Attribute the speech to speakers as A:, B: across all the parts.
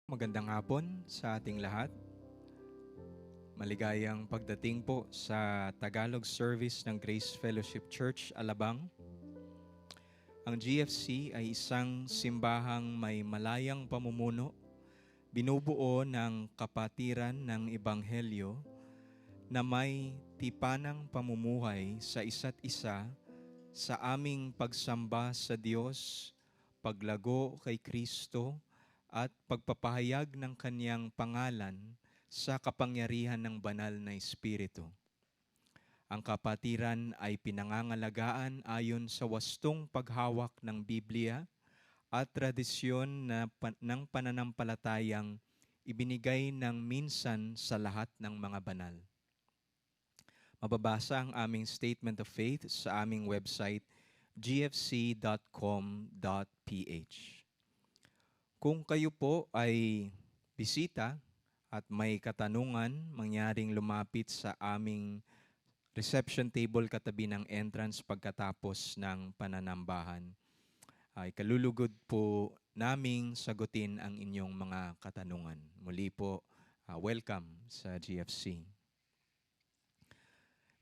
A: Magandang hapon sa ating lahat. Maligayang pagdating po sa Tagalog service ng Grace Fellowship Church, Alabang. Ang GFC ay isang simbahang may malayang pamumuno, binubuo ng kapatiran ng Ebanghelyo na may tipanang pamumuhay sa isa't isa sa aming pagsamba sa Diyos, paglago kay Kristo, at pagpapahayag ng Kanyang pangalan sa kapangyarihan ng banal na Espiritu. Ang kapatiran ay pinangangalagaan ayon sa wastong paghawak ng Biblia at tradisyon ng pananampalatayang ibinigay ng minsan sa lahat ng mga banal. Mababasa ang aming statement of faith sa aming website gfc.com.ph. Kung kayo po ay bisita at may katanungan, mangyaring lumapit sa aming reception table katabi ng entrance pagkatapos ng pananambahan. Ay kalulugod po naming sagutin ang inyong mga katanungan. Muli po, welcome sa GFC.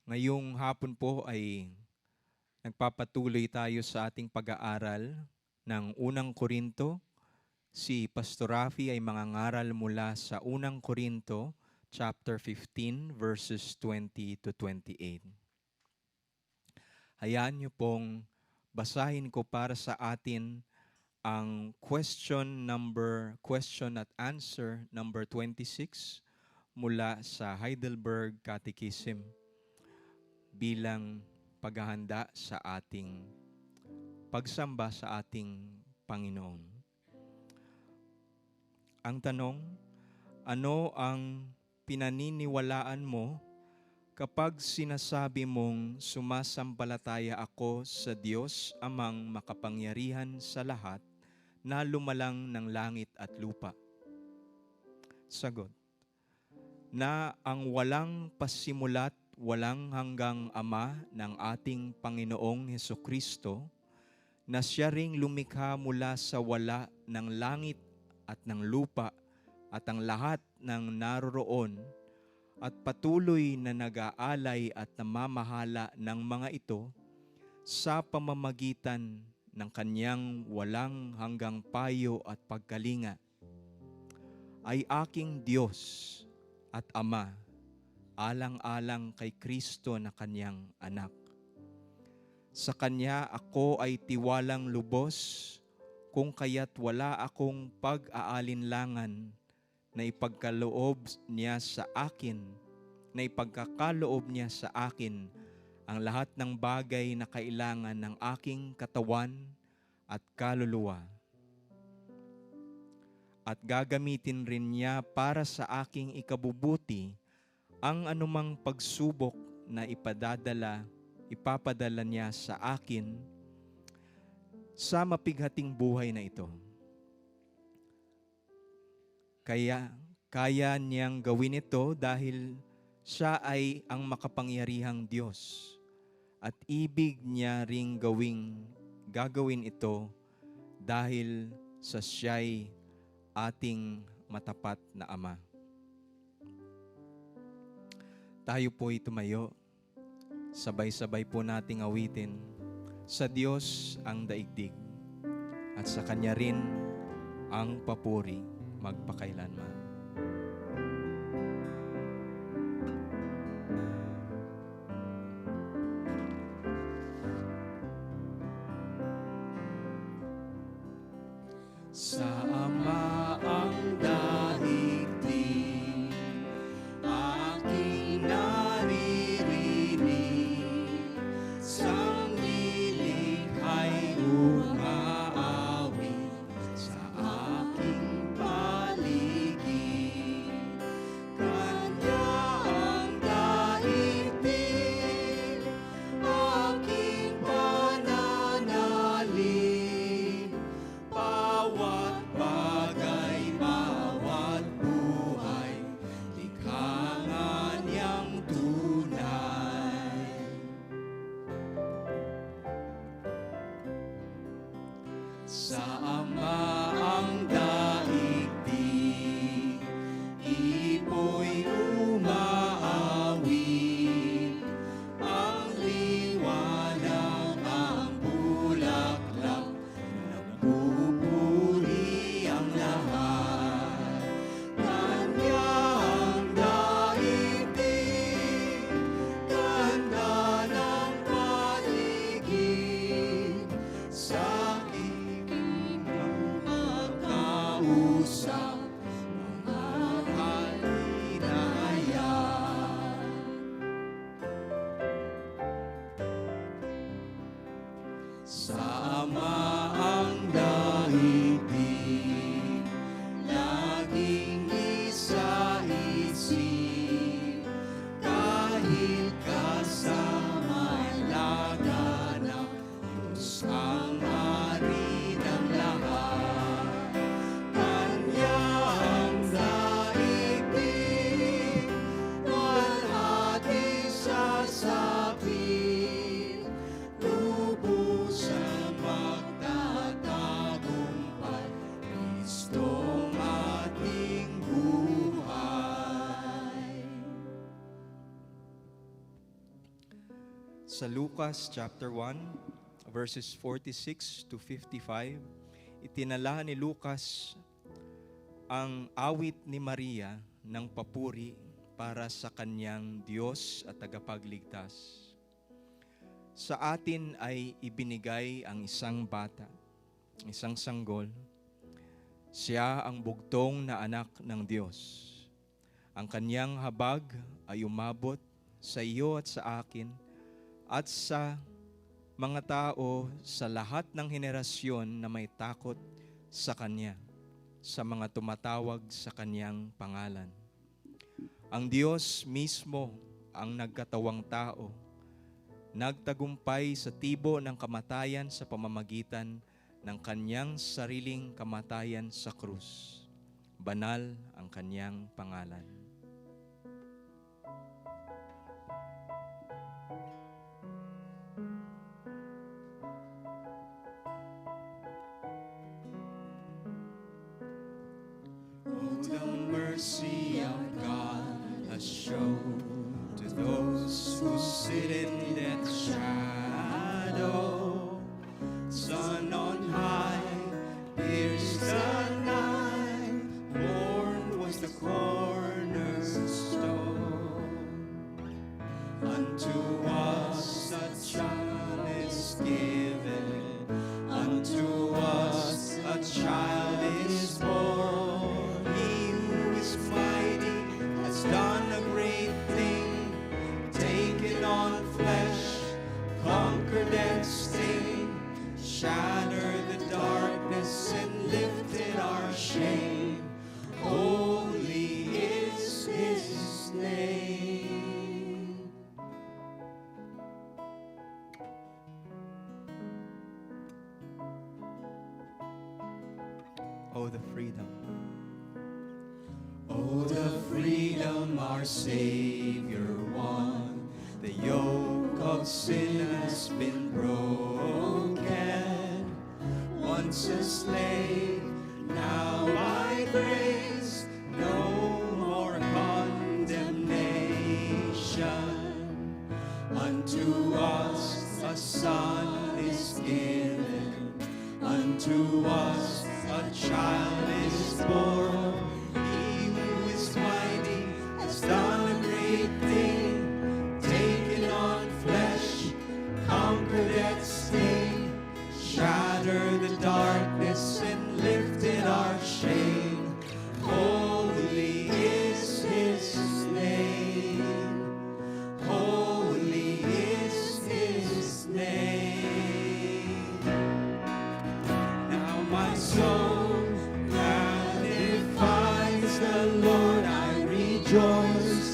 A: Ngayong hapon po ay nagpapatuloy tayo sa ating pag-aaral ng unang Korinto. Si Pastor Rafi ay mangangaral mula sa unang Korinto, chapter 15, verses 20 to 28. Hayaan niyo pong basahin ko para sa atin ang question at answer number 26 mula sa Heidelberg Catechism bilang paghahanda sa ating pagsamba sa ating Panginoon. Ang tanong, ano ang pinaniniwalaan mo kapag sinasabi mong sumasampalataya ako sa Diyos amang makapangyarihan sa lahat na lumalang ng langit at lupa? Sagot, na ang walang pasimulat, walang hanggang Ama ng ating Panginoong Hesukristo, na siya ring lumikha mula sa wala ng langit at ng lupa at ang lahat ng naroroon at patuloy na nag-aalay at namamahala ng mga ito sa pamamagitan ng kanyang walang hanggang payo at pagkalinga, ay aking Diyos at Ama, alang-alang kay Kristo na kanyang anak. Sa Kanya ako ay tiwalang lubos, kung kaya't wala akong pag-aalinlangan na ipagkaloob niya sa akin ang lahat ng bagay na kailangan ng aking katawan at kaluluwa. At gagamitin rin niya para sa aking ikabubuti ang anumang pagsubok na ipapadala niya sa akin sa mapighating buhay na ito. Kaya niyang gawin ito dahil siya ay ang makapangyarihang Diyos at ibig niya ring gagawin ito dahil sa siya'y ating matapat na Ama. Tayo po'y tumayo, sabay-sabay po nating awitin, sa Diyos ang daigdig, at sa Kanya rin ang papuri magpakailanman. Sa Ama ang daigdig, aking naririnig, sang nilikhay umaawit sa aking paligid. Kanya ang daigdig, aking pananalig, bawat bagay, bawat buhay, likha nga niyang tunay. Sa Ama ang daigdig, sa Ama ang daigdig, laging isa-isip, kahit kasama'y laganap, Diyos ang hari ng lahat. Kanya ang daigdig, walhati sasapit, lubusan magtatagumpay, Kristong ating buhay. Sa Lucas chapter 1, verses 46 to 55, itinala ni Lucas ang awit ni Maria ng papuri para sa kanyang Diyos at tagapagligtas. Sa atin ay ibinigay ang isang bata, isang sanggol. Siya ang bugtong na anak ng Diyos. Ang kanyang habag ay umabot sa iyo at sa akin at sa mga tao sa lahat ng henerasyon na may takot sa Kanya, sa mga tumatawag sa Kanyang pangalan. Ang Diyos mismo ang nagkatawang tao, nagtagumpay sa tibo ng kamatayan sa pamamagitan ng Kanyang sariling kamatayan sa krus. Banal ang Kanyang pangalan. The mercy of God has shown to those who sit in death's shadow. Sun on high pierced the night, born was the cornerstone. Unto us a child is given, unto us a child is born. Done a great thing, taken on flesh, conquered and sting, shattered the darkness and lifted our shame. Holy is His name. Oh, the freedom. Oh, the freedom our Savior won. The yoke of sin has been broken. Once a slave, now by grace, no more condemnation. Unto us a Son is given, unto us a child is born. Done a great thing, taken on flesh, conquered its sting, shattered the darkness and lifted our shame. Holy is His name. Holy is His name. Now my soul magnifies the Lord. I rejoice.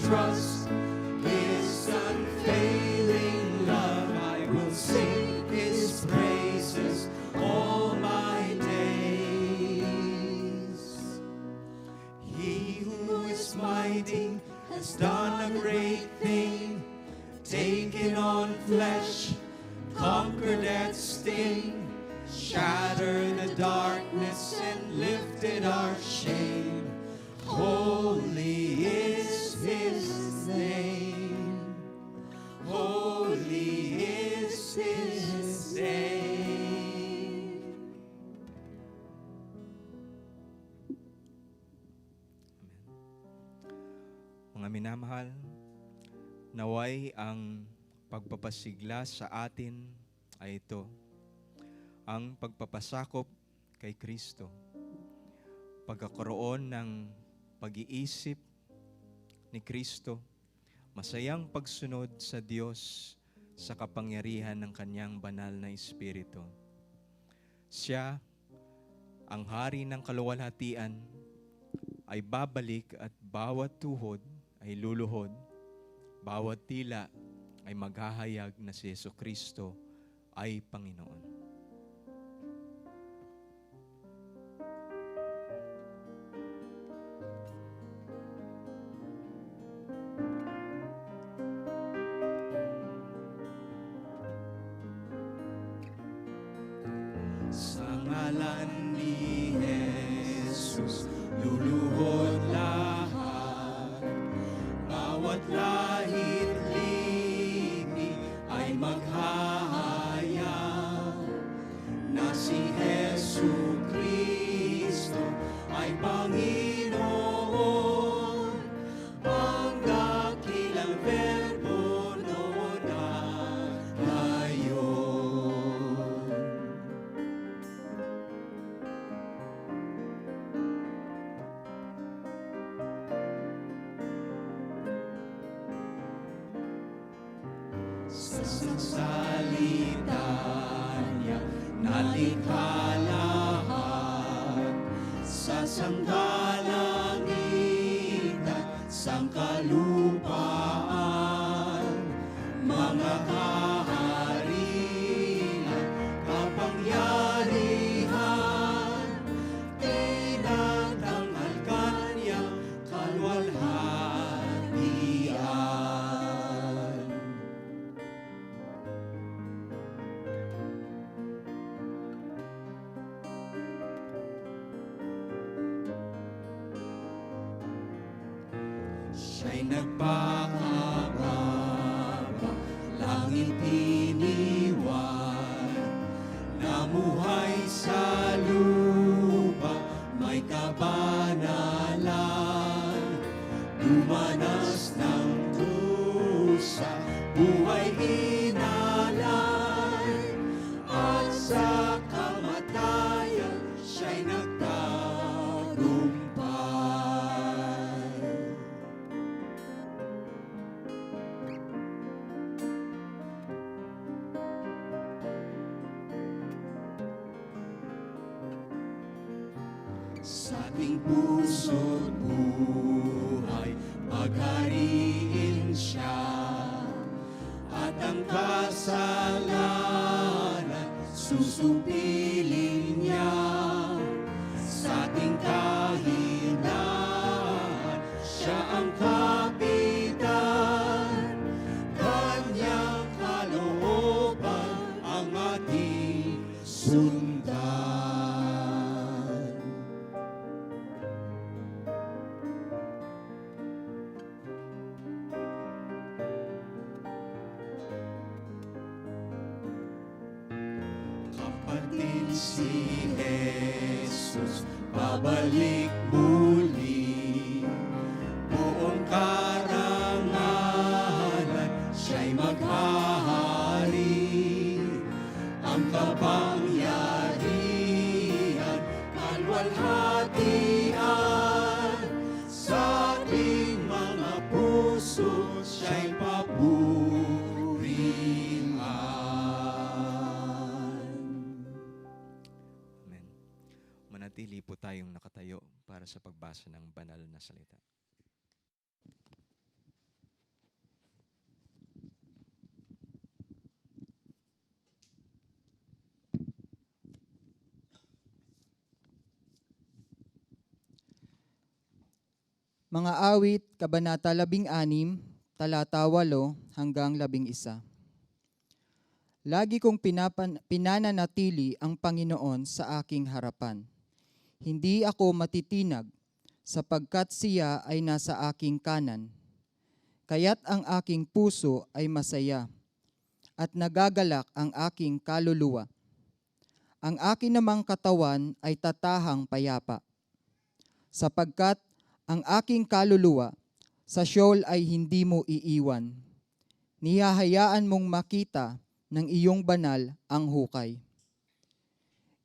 A: Trust His unfailing love. I will sing His praises all my days. He who is mighty has done a great thing, taken on flesh, conquered that sting, shattered the darkness and lifted our shame. Holy is His name. Holy is His name. Amen. minamahal, naway ang pagpapasigla sa atin ay ito, ang pagpapasakop kay Kristo, pagkakaroon ng pag-iisip ni Kristo, masayang pagsunod sa Diyos sa kapangyarihan ng Kanyang banal na Espiritu. Siya, ang hari ng kaluwalhatian, ay babalik at bawat tuhod ay luluhod, bawat tila ay maghahayag na si Jesucristo ay Panginoon. Sa ngalan ni Jesus, luluhod lahat, bawat lahit lipi ay maghahayag na si Jesucristo ay Panginoon. Ang dakilang Verbo noon at ngayon. Sa salita niya nalikha lahat, sa sangkalangitan, sangkalupaan, mga kaharian, kapangyarihan, tinatanggal kanyang kaluwalhatian. Siya'y nagpakababa, langit iniwan, namuhay sa lupa, may kabanalan, dumanas ng dusa, buhay inalay, at sa kamatayan siya'y nagtagumpay. Sa ating puso't buhay, paghariin siya, at ang kasalanan susupilin niya. Sa ating kahinaan, siya ang kapitan, kanyang kalooban ang ating sundan. Kapatid, si Jesus babalik muli, buong karangalan siya'y maghahari, ang kapangyarihan, kalwalhatian, sa ating mga puso siya'y papurihan. Amen. Manatili po tayong nakatayo para sa pagbasa ng banal na salita.
B: Mga awit, Kabanata 16, talata 8 hanggang 11. Lagi kong pinananatili ang Panginoon sa aking harapan. Hindi ako matitinag, sapagkat siya ay nasa aking kanan. Kaya't ang aking puso ay masaya, at nagagalak ang aking kaluluwa. Ang akin namang katawan ay tatahang payapa, sapagkat ang aking kaluluwa Sa Sheol ay hindi mo iiwan. Nihahayaan mong makita ng iyong banal ang hukay.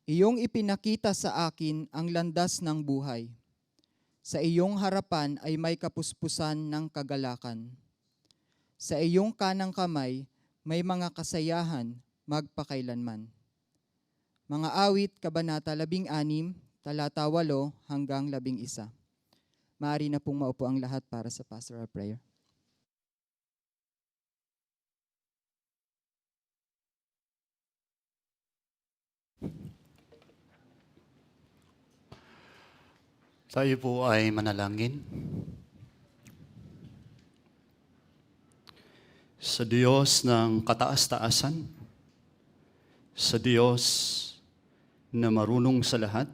B: Iyong ipinakita sa akin ang landas ng buhay. Sa iyong harapan ay may kapuspusan ng kagalakan. Sa iyong kanang kamay may mga kasayahan magpakailanman. Mga awit, Kabanata 16, talata 8 hanggang 11. Maaari na pong maupo ang lahat para sa pastoral prayer.
C: Tayo po ay manalangin. Sa Diyos ng kataas-taasan, sa Diyos na marunong sa lahat,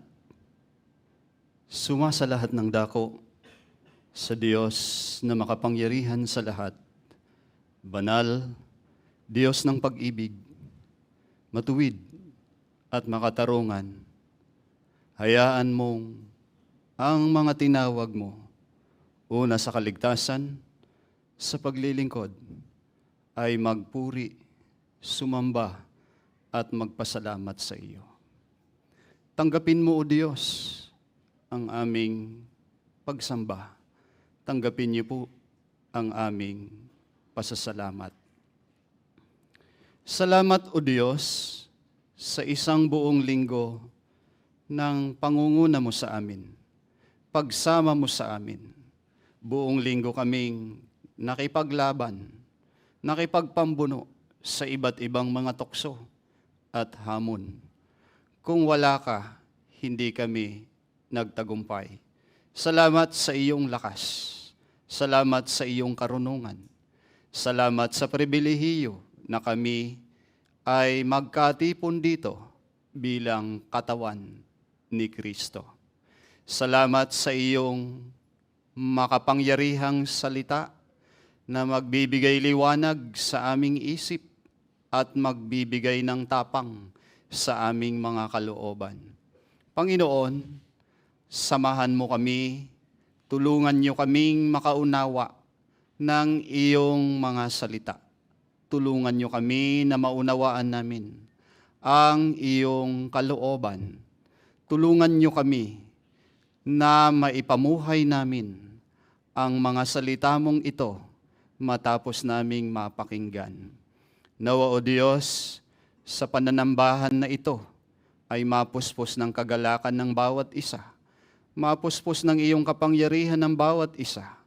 C: sumasa lahat ng dako, sa Diyos na makapangyarihan sa lahat, banal, Diyos ng pag-ibig, matuwid at makatarungan, hayaan mong ang mga tinawag mo, una sa kaligtasan, sa paglilingkod, ay magpuri, sumamba, at magpasalamat sa iyo. Tanggapin mo, O Diyos, ang aming pagsamba. Tanggapin niyo po ang aming pasasalamat. Salamat, O Diyos, sa isang buong linggo ng pangunguna mo sa amin. Pagsama mo sa amin. Buong linggo kaming nakipaglaban, nakipagpambuno sa iba't ibang mga tukso at hamon. Kung wala ka, hindi kami nagtagumpay. Salamat sa iyong lakas. Salamat sa iyong karunungan. Salamat sa pribilehiyo na kami ay magkatipon dito bilang katawan ni Kristo. Salamat sa iyong makapangyarihang salita na magbibigay liwanag sa aming isip at magbibigay ng tapang sa aming mga kalooban. Panginoon, samahan mo kami, tulungan niyo kaming makaunawa ng iyong mga salita. Tulungan niyo kami na maunawaan namin ang iyong kalooban. Tulungan niyo kami na maipamuhay namin ang mga salita mong ito matapos naming mapakinggan. Nawa, O Diyos, sa pananambahan na ito ay mapuspos ng kagalakan ng bawat isa, mapuspos ng iyong kapangyarihan ng bawat isa,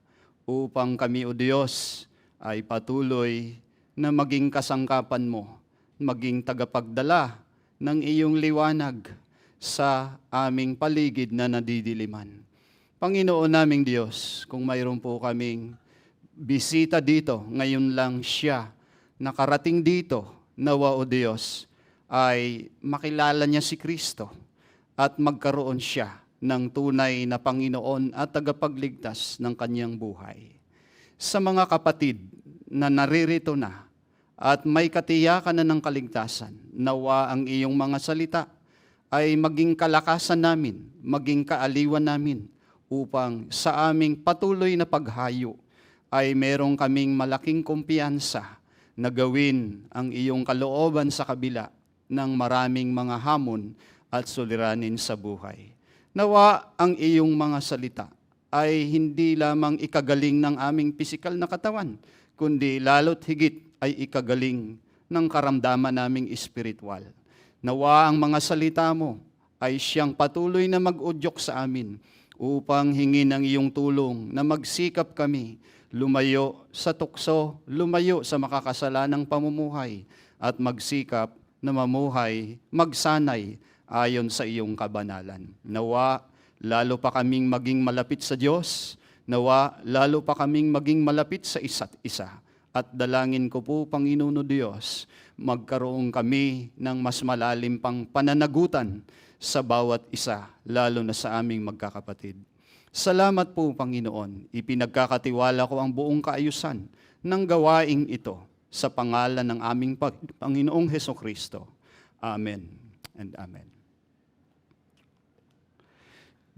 C: upang kami, O Diyos, ay patuloy na maging kasangkapan mo, maging tagapagdala ng iyong liwanag sa aming paligid na nadidiliman. Panginoon naming Diyos, kung mayroon po kaming bisita dito, ngayon lang siya nakarating dito, nawa, O Diyos, ay makilala niya si Kristo at magkaroon siya ng tunay na Panginoon at tagapagligtas ng kanyang buhay. Sa mga kapatid na naririto na at may katiyakan na ng kaligtasan, nawa ang iyong mga salita ay maging kalakasan namin, maging kaaliwan namin, upang sa aming patuloy na paghayo ay merong kaming malaking kumpiyansa na gawin ang iyong kalooban sa kabila ng maraming mga hamon at suliranin sa buhay. Nawa ang iyong mga salita ay hindi lamang ikagaling ng aming pisikal na katawan, kundi lalo't higit ay ikagaling ng karamdaman naming espiritual. Nawa ang mga salita mo ay siyang patuloy na mag-udyok sa amin upang hingin ang iyong tulong na magsikap kami, lumayo sa tukso, lumayo sa makakasalanang pamumuhay at magsikap na mamuhay, magsanay ayon sa iyong kabanalan. Nawa lalo pa kaming maging malapit sa Diyos, nawa lalo pa kaming maging malapit sa isa't isa. At dalangin ko po, Panginoon Diyos, magkaroon kami ng mas malalim pang pananagutan sa bawat isa, lalo na sa aming magkakapatid. Salamat po, Panginoon. Ipinagkakatiwala ko ang buong kaayusan ng gawaing ito sa pangalan ng aming Panginoong Hesukristo. Amen and amen.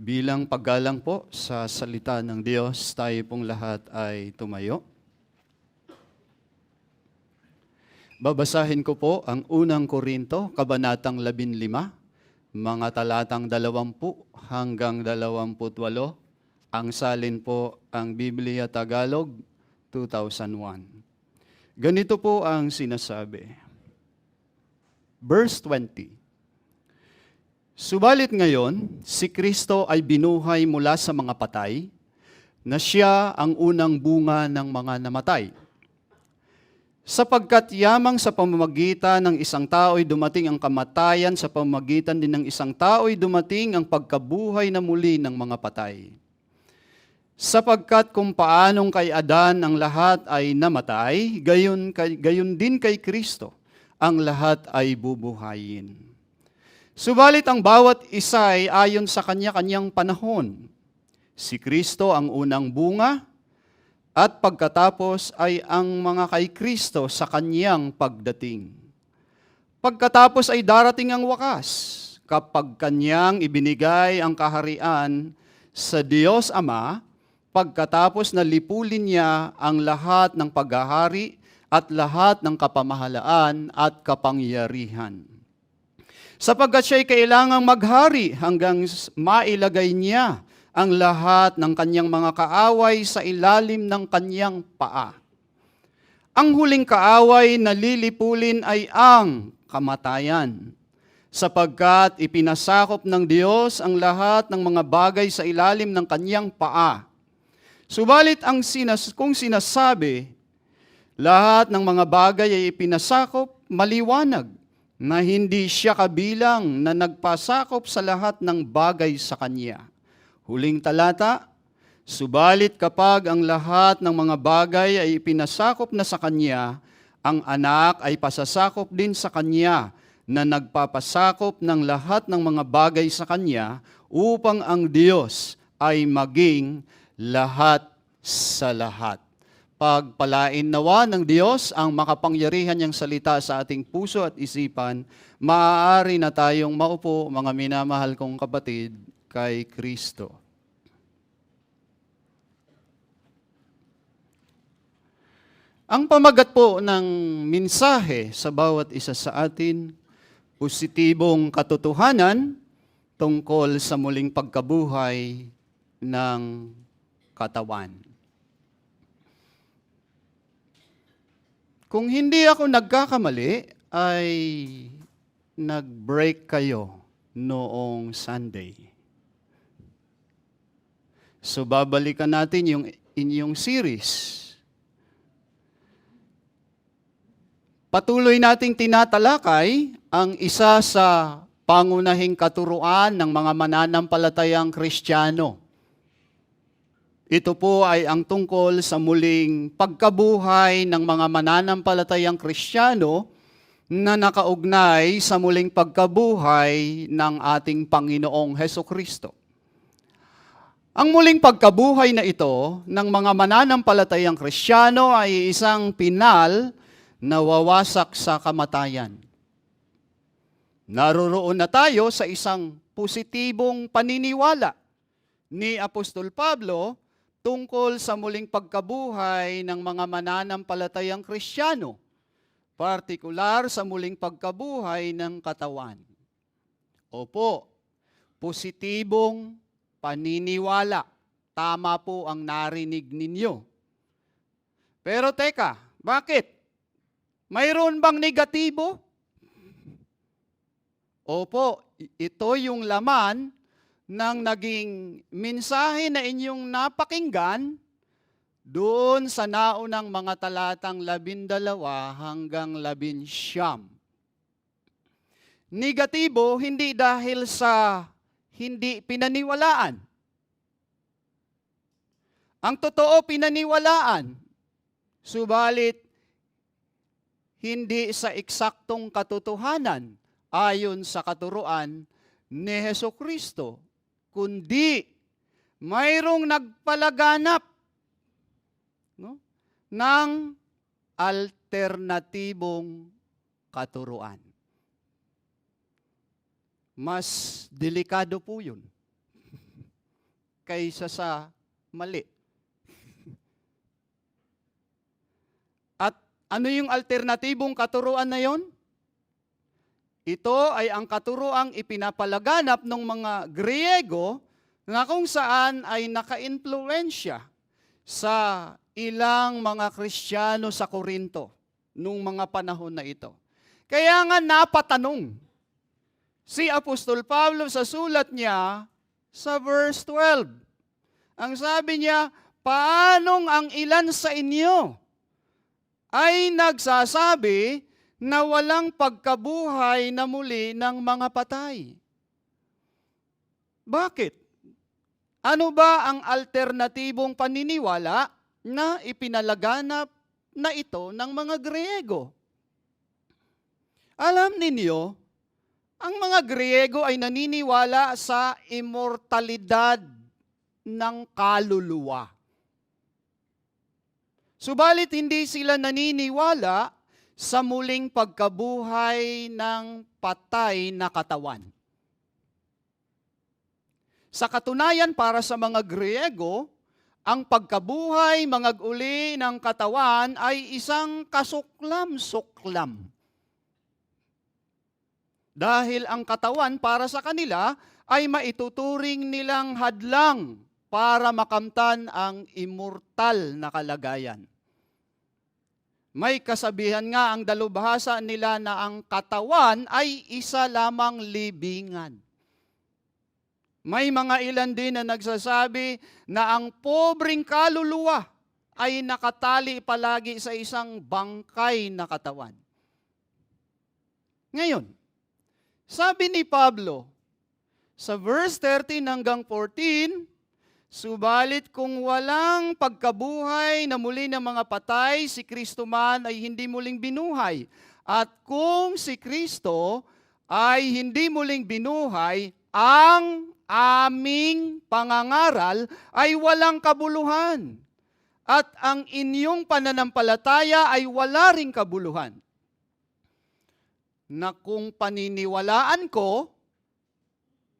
C: Bilang paggalang po sa salita ng Diyos, tayo pong lahat ay tumayo. Babasahin ko po ang unang Korinto, kabanatang 15, mga talatang 20 hanggang 28. Ang salin po ang Biblia Tagalog 2001. Ganito po ang sinasabi. Verse 20. Subalit ngayon, si Kristo ay binuhay mula sa mga patay, na siya ang unang bunga ng mga namatay. Sapagkat yamang sa pamamagitan ng isang tao'y dumating ang kamatayan, sa pamamagitan din ng isang tao'y dumating ang pagkabuhay na muli ng mga patay. Sapagkat kung paanong kay Adan ang lahat ay namatay, gayon din kay Kristo ang lahat ay bubuhayin. Subalit ang bawat isa ay ayon sa kanya-kanyang panahon. Si Kristo ang unang bunga, at pagkatapos ay ang mga kay Kristo sa kanyang pagdating. Pagkatapos ay darating ang wakas, kapag kanyang ibinigay ang kaharian sa Diyos Ama, pagkatapos na lipulin niya ang lahat ng paghahari at lahat ng kapamahalaan at kapangyarihan. Sapagkat siya'y kailangang maghari hanggang mailagay niya ang lahat ng kanyang mga kaaway sa ilalim ng kanyang paa. Ang huling kaaway na lilipulin ay ang kamatayan, sapagkat ipinasakop ng Diyos ang lahat ng mga bagay sa ilalim ng kanyang paa. Subalit kung sinasabi, lahat ng mga bagay ay ipinasakop, maliwanag na hindi siya kabilang na nagpasakop sa lahat ng bagay sa Kanya. Huling talata, subalit kapag ang lahat ng mga bagay ay ipinasakop na sa Kanya, ang anak ay pasasakop din sa Kanya na nagpapasakop ng lahat ng mga bagay sa Kanya upang ang Diyos ay maging lahat sa lahat. Pagpalain nawa ng Diyos ang makapangyarihan niyang salita sa ating puso at isipan, maaari na tayong maupo, mga minamahal kong kapatid, kay Kristo. Ang pamagat po ng mensahe sa bawat isa sa atin, positibong katotohanan tungkol sa muling pagkabuhay ng katawan. Kung hindi ako nagkakamali, ay nag-break kayo noong Sunday. So babalikan natin yung inyong series. Patuloy nating tinatalakay ang isa sa pangunahing katuruan ng mga mananampalatayang Kristiyano. Ito po ay ang tungkol sa muling pagkabuhay ng mga mananampalatayang Kristiyano na nakaugnay sa muling pagkabuhay ng ating Panginoong Hesukristo. Ang muling pagkabuhay na ito ng mga mananampalatayang Kristiyano ay isang pinal na wawasak sa kamatayan. Naroroon na tayo sa isang positibong paniniwala ni Apostol Pablo tungkol sa muling pagkabuhay ng mga mananampalatayang Kristiyano, partikular sa muling pagkabuhay ng katawan. Opo, positibong paniniwala. Tama po ang narinig ninyo. Pero teka, bakit? Mayroon bang negatibo? Opo, ito yung laman ng naging mensahe na inyong napakinggan doon sa naunang mga talatang 12 hanggang 19. Negatibo, hindi dahil sa hindi pinaniwalaan. Ang totoo pinaniwalaan, subalit hindi sa eksaktong katotohanan ayon sa katuruan ni Hesukristo, kundi mayroong nagpalaganap ng alternatibong katuruan. Mas delikado po yun. kaysa sa mali. At ano yung alternatibong katuruan na yon? Ito ay ang katuruang ipinapalaganap ng mga Griego na kung saan ay naka-impluwensya sa ilang mga Kristiyano sa Korinto nung mga panahon na ito. Kaya nga napatanong si Apostol Pablo sa sulat niya sa verse 12. Ang sabi niya, paanong ang ilan sa inyo ay nagsasabi na walang pagkabuhay na muli ng mga patay? Bakit? Ano ba ang alternatibong paniniwala na ipinalaganap na ito ng mga Griego? Alam ninyo, ang mga Griego ay naniniwala sa immortalidad ng kaluluwa. Subalit hindi sila naniniwala sa muling pagkabuhay ng patay na katawan. Sa katunayan, para sa mga Griego, ang pagkabuhay mangag-uli ng katawan ay isang kasuklam-suklam. Dahil ang katawan para sa kanila ay maituturing nilang hadlang para makamtan ang immortal na kalagayan. May kasabihan nga ang dalubhasa nila na ang katawan ay isa lamang libingan. May mga ilan din na nagsasabi na ang pobreng kaluluwa ay nakatali palagi sa isang bangkay na katawan. Ngayon, sabi ni Pablo sa verse 13 hanggang 14, subalit kung walang pagkabuhay na muli ng mga patay, si Kristo man ay hindi muling binuhay. At kung si Kristo ay hindi muling binuhay, ang aming pangangaral ay walang kabuluhan. At ang inyong pananampalataya ay wala ring kabuluhan. Na kung paniniwalaan ko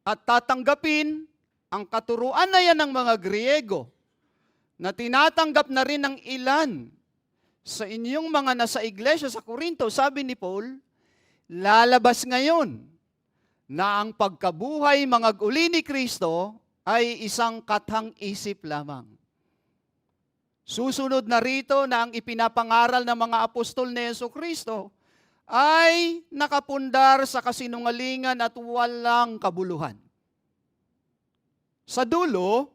C: at tatanggapin ang katuruan na yan ng mga Griego, na tinatanggap na rin ng ilan sa inyong mga nasa iglesia sa Korinto, sabi ni Paul, lalabas ngayon na ang pagkabuhay mangag-uli ni Kristo ay isang kathang-isip lamang. Susunod na rito na ang ipinapangaral ng mga apostol ni Jesucristo ay nakapundar sa kasinungalingan at walang kabuluhan. Sa dulo,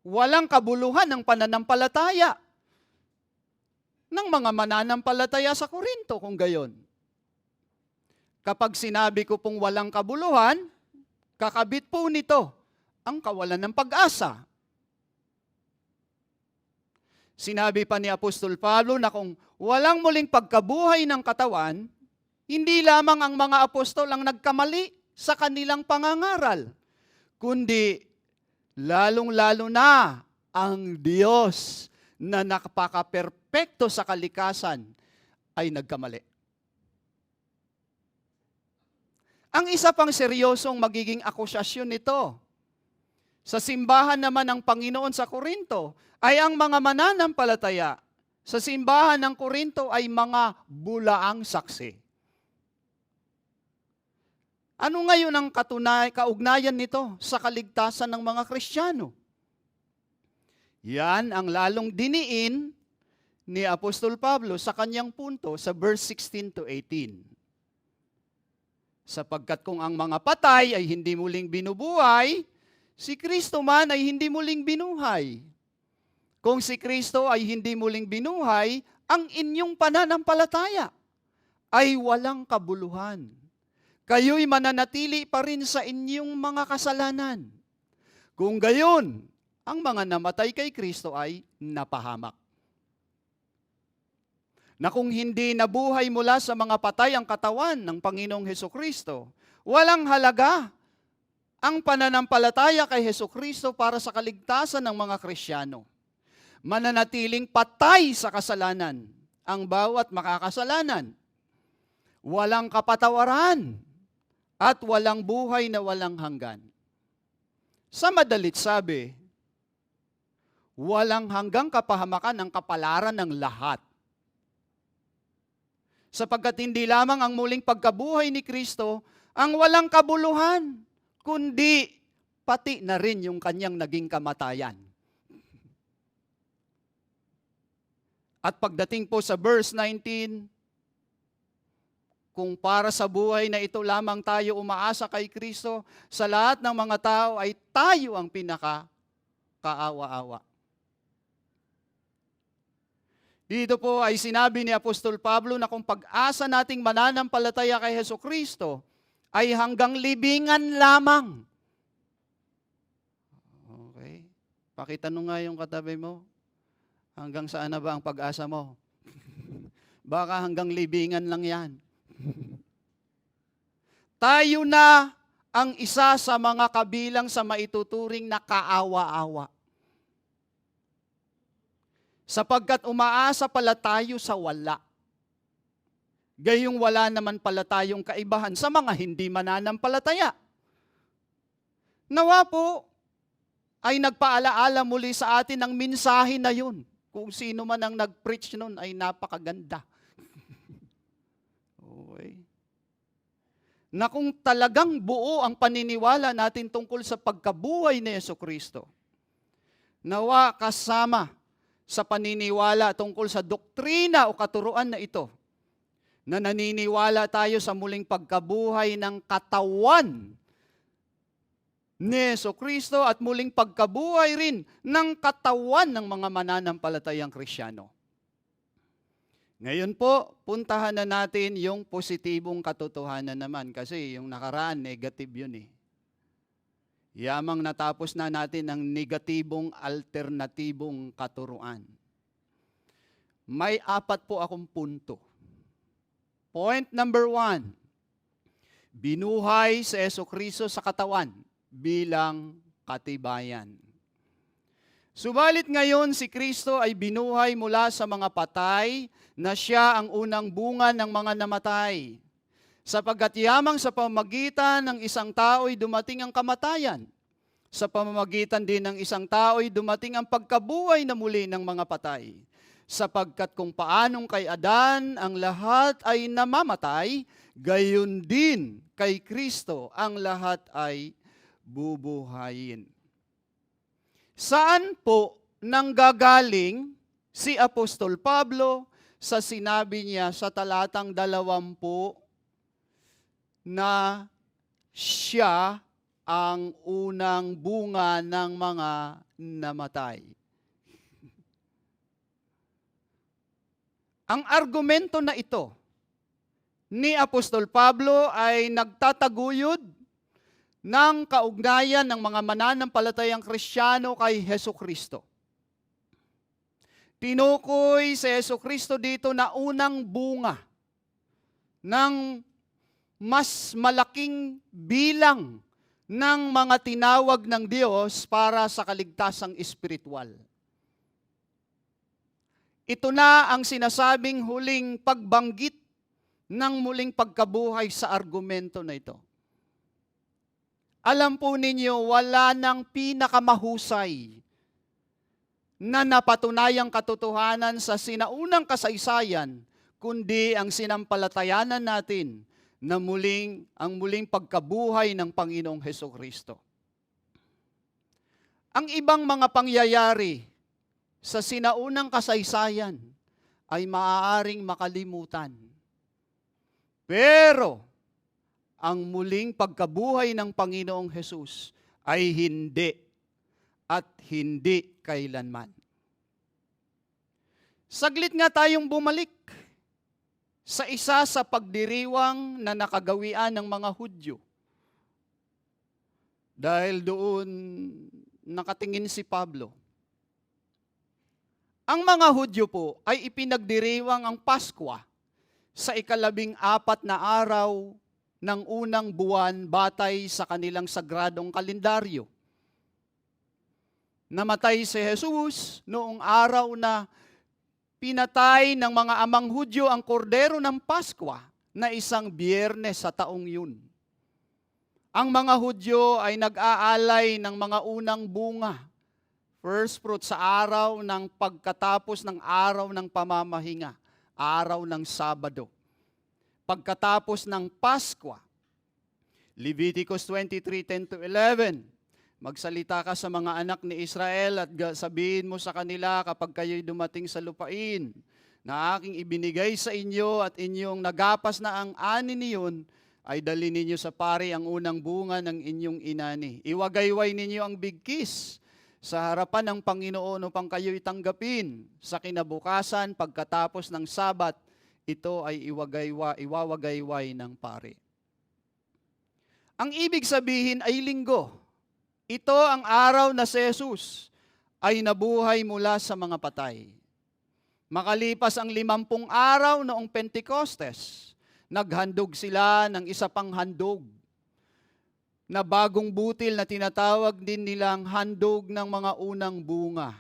C: walang kabuluhan ng pananampalataya ng mga mananampalataya sa Korinto kung gayon. Kapag sinabi ko pong walang kabuluhan, kakabit po nito ang kawalan ng pag-asa. Sinabi pa ni Apostol Pablo na kung walang muling pagkabuhay ng katawan, hindi lamang ang mga apostol ang nagkamali sa kanilang pangangaral, kundi lalong-lalo na ang Diyos na napaka-perpekto sa kalikasan ay nagkamali. Ang isa pang seryosong magiging akusasyon nito sa simbahan naman ng Panginoon sa Korinto ay ang mga mananampalataya sa simbahan ng Korinto ay mga bulaang saksi. Ano ngayon ang kaugnayan nito sa kaligtasan ng mga Kristiyano? Yan ang lalong diniin ni Apostol Pablo sa kanyang punto sa verse 16 to 18. Sapagkat kung ang mga patay ay hindi muling binubuhay, si Kristo man ay hindi muling binuhay. Kung si Kristo ay hindi muling binuhay, ang inyong pananampalataya ay walang kabuluhan. Kayo'y mananatili pa rin sa inyong mga kasalanan. Kung gayon, ang mga namatay kay Kristo ay napahamak. Na kung hindi nabuhay mula sa mga patay ang katawan ng Panginoong Hesukristo, walang halaga ang pananampalataya kay Hesukristo para sa kaligtasan ng mga Kristiyano. Mananatiling patay sa kasalanan ang bawat makakasalanan. Walang kapatawaran at walang buhay na walang hanggan. Sa madalit sabi, walang hanggang kapahamakan ang kapalaran ng lahat. Sapagkat hindi lamang ang muling pagkabuhay ni Kristo ang walang kabuluhan, kundi pati na rin yung kanyang naging kamatayan. At pagdating po sa verse 19, kung para sa buhay na ito lamang tayo umaasa kay Kristo, sa lahat ng mga tao ay tayo ang pinaka-kaawa-awa. Dito po ay sinabi ni Apostol Pablo na kung pag-asa nating mananampalataya kay Hesukristo ay hanggang libingan lamang. Okay? Pakitanong nga yung katabi mo, hanggang saan na ba ang pag-asa mo? Baka hanggang libingan lang yan. Tayo na ang isa sa mga kabilang sa maituturing na kaawa-awa. Sapagkat umaasa pala tayo sa wala. Gayong wala naman pala tayong kaibahan sa mga hindi mananampalataya. Nawa po ay nagpaalaala muli sa atin ang mensahe na yun. Kung sino man ang nag-preach nun ay napakaganda. Okay. Na kung talagang buo ang paniniwala natin tungkol sa pagkabuhay ni Hesukristo, nawa kasama sa paniniwala tungkol sa doktrina o katuruan na ito, na naniniwala tayo sa muling pagkabuhay ng katawan ni Hesukristo at muling pagkabuhay rin ng katawan ng mga mananampalatayang Kristiyano. Ngayon po, puntahan na natin yung positibong katotohanan naman kasi yung nakaraan, negative yun eh. Yamang natapos na natin ang negatibong alternatibong katuruan. May 4 po akong punto. Point number 1, binuhay si Hesukristo sa katawan bilang katibayan. Subalit ngayon si Kristo ay binuhay mula sa mga patay na siya ang unang bunga ng mga namatay. Sapagkat yamang sa pamamagitan ng isang tao'y dumating ang kamatayan, sa pamamagitan din ng isang tao'y dumating ang pagkabuhay na muli ng mga patay. Sapagkat kung paanong kay Adan ang lahat ay namamatay, gayon din kay Kristo ang lahat ay bubuhayin. Saan po nanggagaling si Apostol Pablo sa sinabi niya sa talatang 20 na siya ang unang bunga ng mga namatay? Ang argumento na ito ni Apostol Pablo ay nagtataguyod ng kaugnayan ng mga mananampalatayang Kristiyano kay Hesukristo. Tinukoy si Hesukristo dito na unang bunga ng mas malaking bilang ng mga tinawag ng Diyos para sa kaligtasang espiritual. Ito na ang sinasabing huling pagbanggit ng muling pagkabuhay sa argumento na ito. Alam po ninyo, wala nang pinakamahusay na napatunayang katotohanan sa sinaunang kasaysayan, kundi ang sinampalatayanan natin na ang muling pagkabuhay ng Panginoong Hesukristo. Ang ibang mga pangyayari sa sinaunang kasaysayan ay maaaring makalimutan. Pero ang muling pagkabuhay ng Panginoong Hesus ay hindi at hindi kailanman. Saglit nga tayong bumalik sa isa sa pagdiriwang na nakagawian ng mga Hudyo. Dahil doon nakatingin si Pablo. Ang mga Hudyo po ay ipinagdiriwang ang Paskwa sa 14 na araw ng unang buwan batay sa kanilang sagradong kalendaryo. Namatay si Jesus noong araw na pinatay ng mga amang Hudyo ang kordero ng Paskwa na isang Biyernes sa taong yun. Ang mga Hudyo ay nag-aalay ng mga unang bunga, first fruit, sa araw ng pagkatapos ng araw ng pamamahinga, araw ng Sabado. Pagkatapos ng Paskwa, Leviticus 23:10-11, magsalita ka sa mga anak ni Israel at sabihin mo sa kanila kapag kayo'y dumating sa lupain na aking ibinigay sa inyo at inyong nagapas na ang ani niyon, ay dali ninyo sa pari ang unang bunga ng inyong inani. Iwagayway ninyo ang bigkis sa harapan ng Panginoon upang kayo'y tanggapin. Sa kinabukasan, pagkatapos ng Sabat, ito ay iwawagayway ng pari. Ang ibig sabihin ay linggo. Ito ang araw na si Jesus ay nabuhay mula sa mga patay. Makalipas ang 50 araw noong Pentecostes, naghandog sila ng isa pang handog na bagong butil na tinatawag din nilang handog ng mga unang bunga.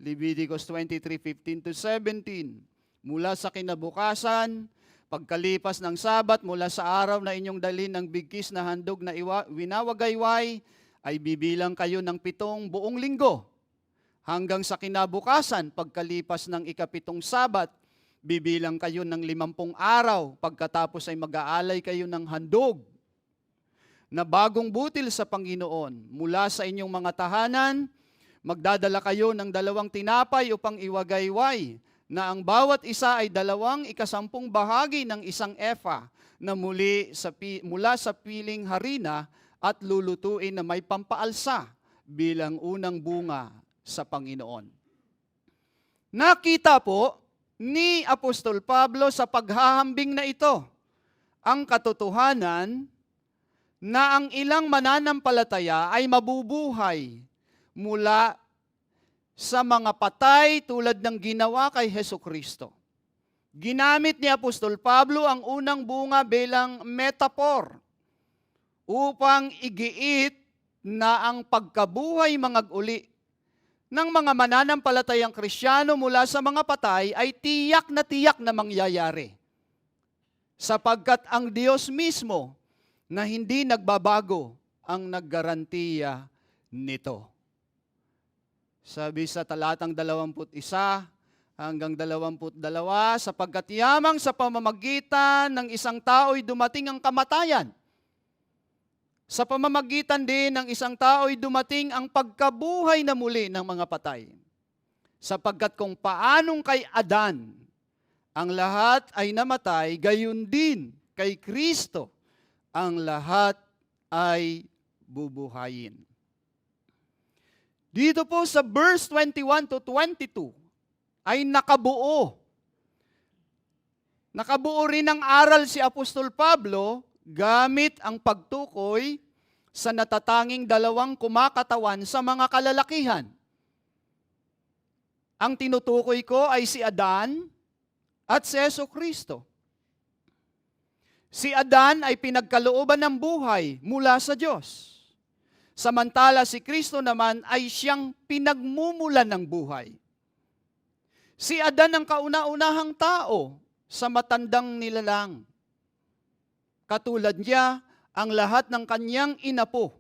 C: Leviticus 23:15-17. Mula sa kinabukasan, pagkalipas ng Sabat, mula sa araw na inyong dalhin ng bigkis na handog na winawagayway, ay bibilang kayo ng 7 buong linggo. Hanggang sa kinabukasan, pagkalipas ng ika-7 Sabat, bibilang kayo ng 50 araw, pagkatapos ay mag-aalay kayo ng handog na bagong butil sa Panginoon. Mula sa inyong mga tahanan, magdadala kayo ng 2 tinapay upang iwagayway, na ang bawat isa ay 2/10 bahagi ng 1 efa na mula sa piling harina at lulutuin na may pampaalsa bilang unang bunga sa Panginoon. Nakita po ni Apostol Pablo sa paghahambing na ito ang katotohanan na ang ilang mananampalataya ay mabubuhay mula sa mga patay tulad ng ginawa kay Hesukristo. Ginamit ni Apostol Pablo ang unang bunga bilang metaphor upang igiit na ang pagkabuhay mangag-uli ng mga mananampalatayang Kristiyano mula sa mga patay ay tiyak na mangyayari. Sapagkat ang Diyos mismo na hindi nagbabago ang naggarantiya nito. Sabi sa talatang 21 hanggang 22, sapagkat yamang sa pamamagitan ng isang tao'y dumating ang kamatayan, sa pamamagitan din ng isang tao'y dumating ang pagkabuhay na muli ng mga patay. Sapagkat kung paanong kay Adan ang lahat ay namatay, gayon din kay Kristo ang lahat ay bubuhayin. Dito po sa verse 21-22 ay nakabuo. Nakabuo rin ng aral si Apostol Pablo gamit ang pagtukoy sa natatanging 2 kumakatawan sa mga kalalakihan. Ang tinutukoy ko ay si Adan at si Jesucristo. Si Adan ay pinagkalooban ng buhay mula sa Diyos. Samantala si Kristo naman ay siyang pinagmumulan ng buhay. Si Adan ang kauna-unahang tao sa matandang nilalang. Katulad niya, ang lahat ng kanyang inapo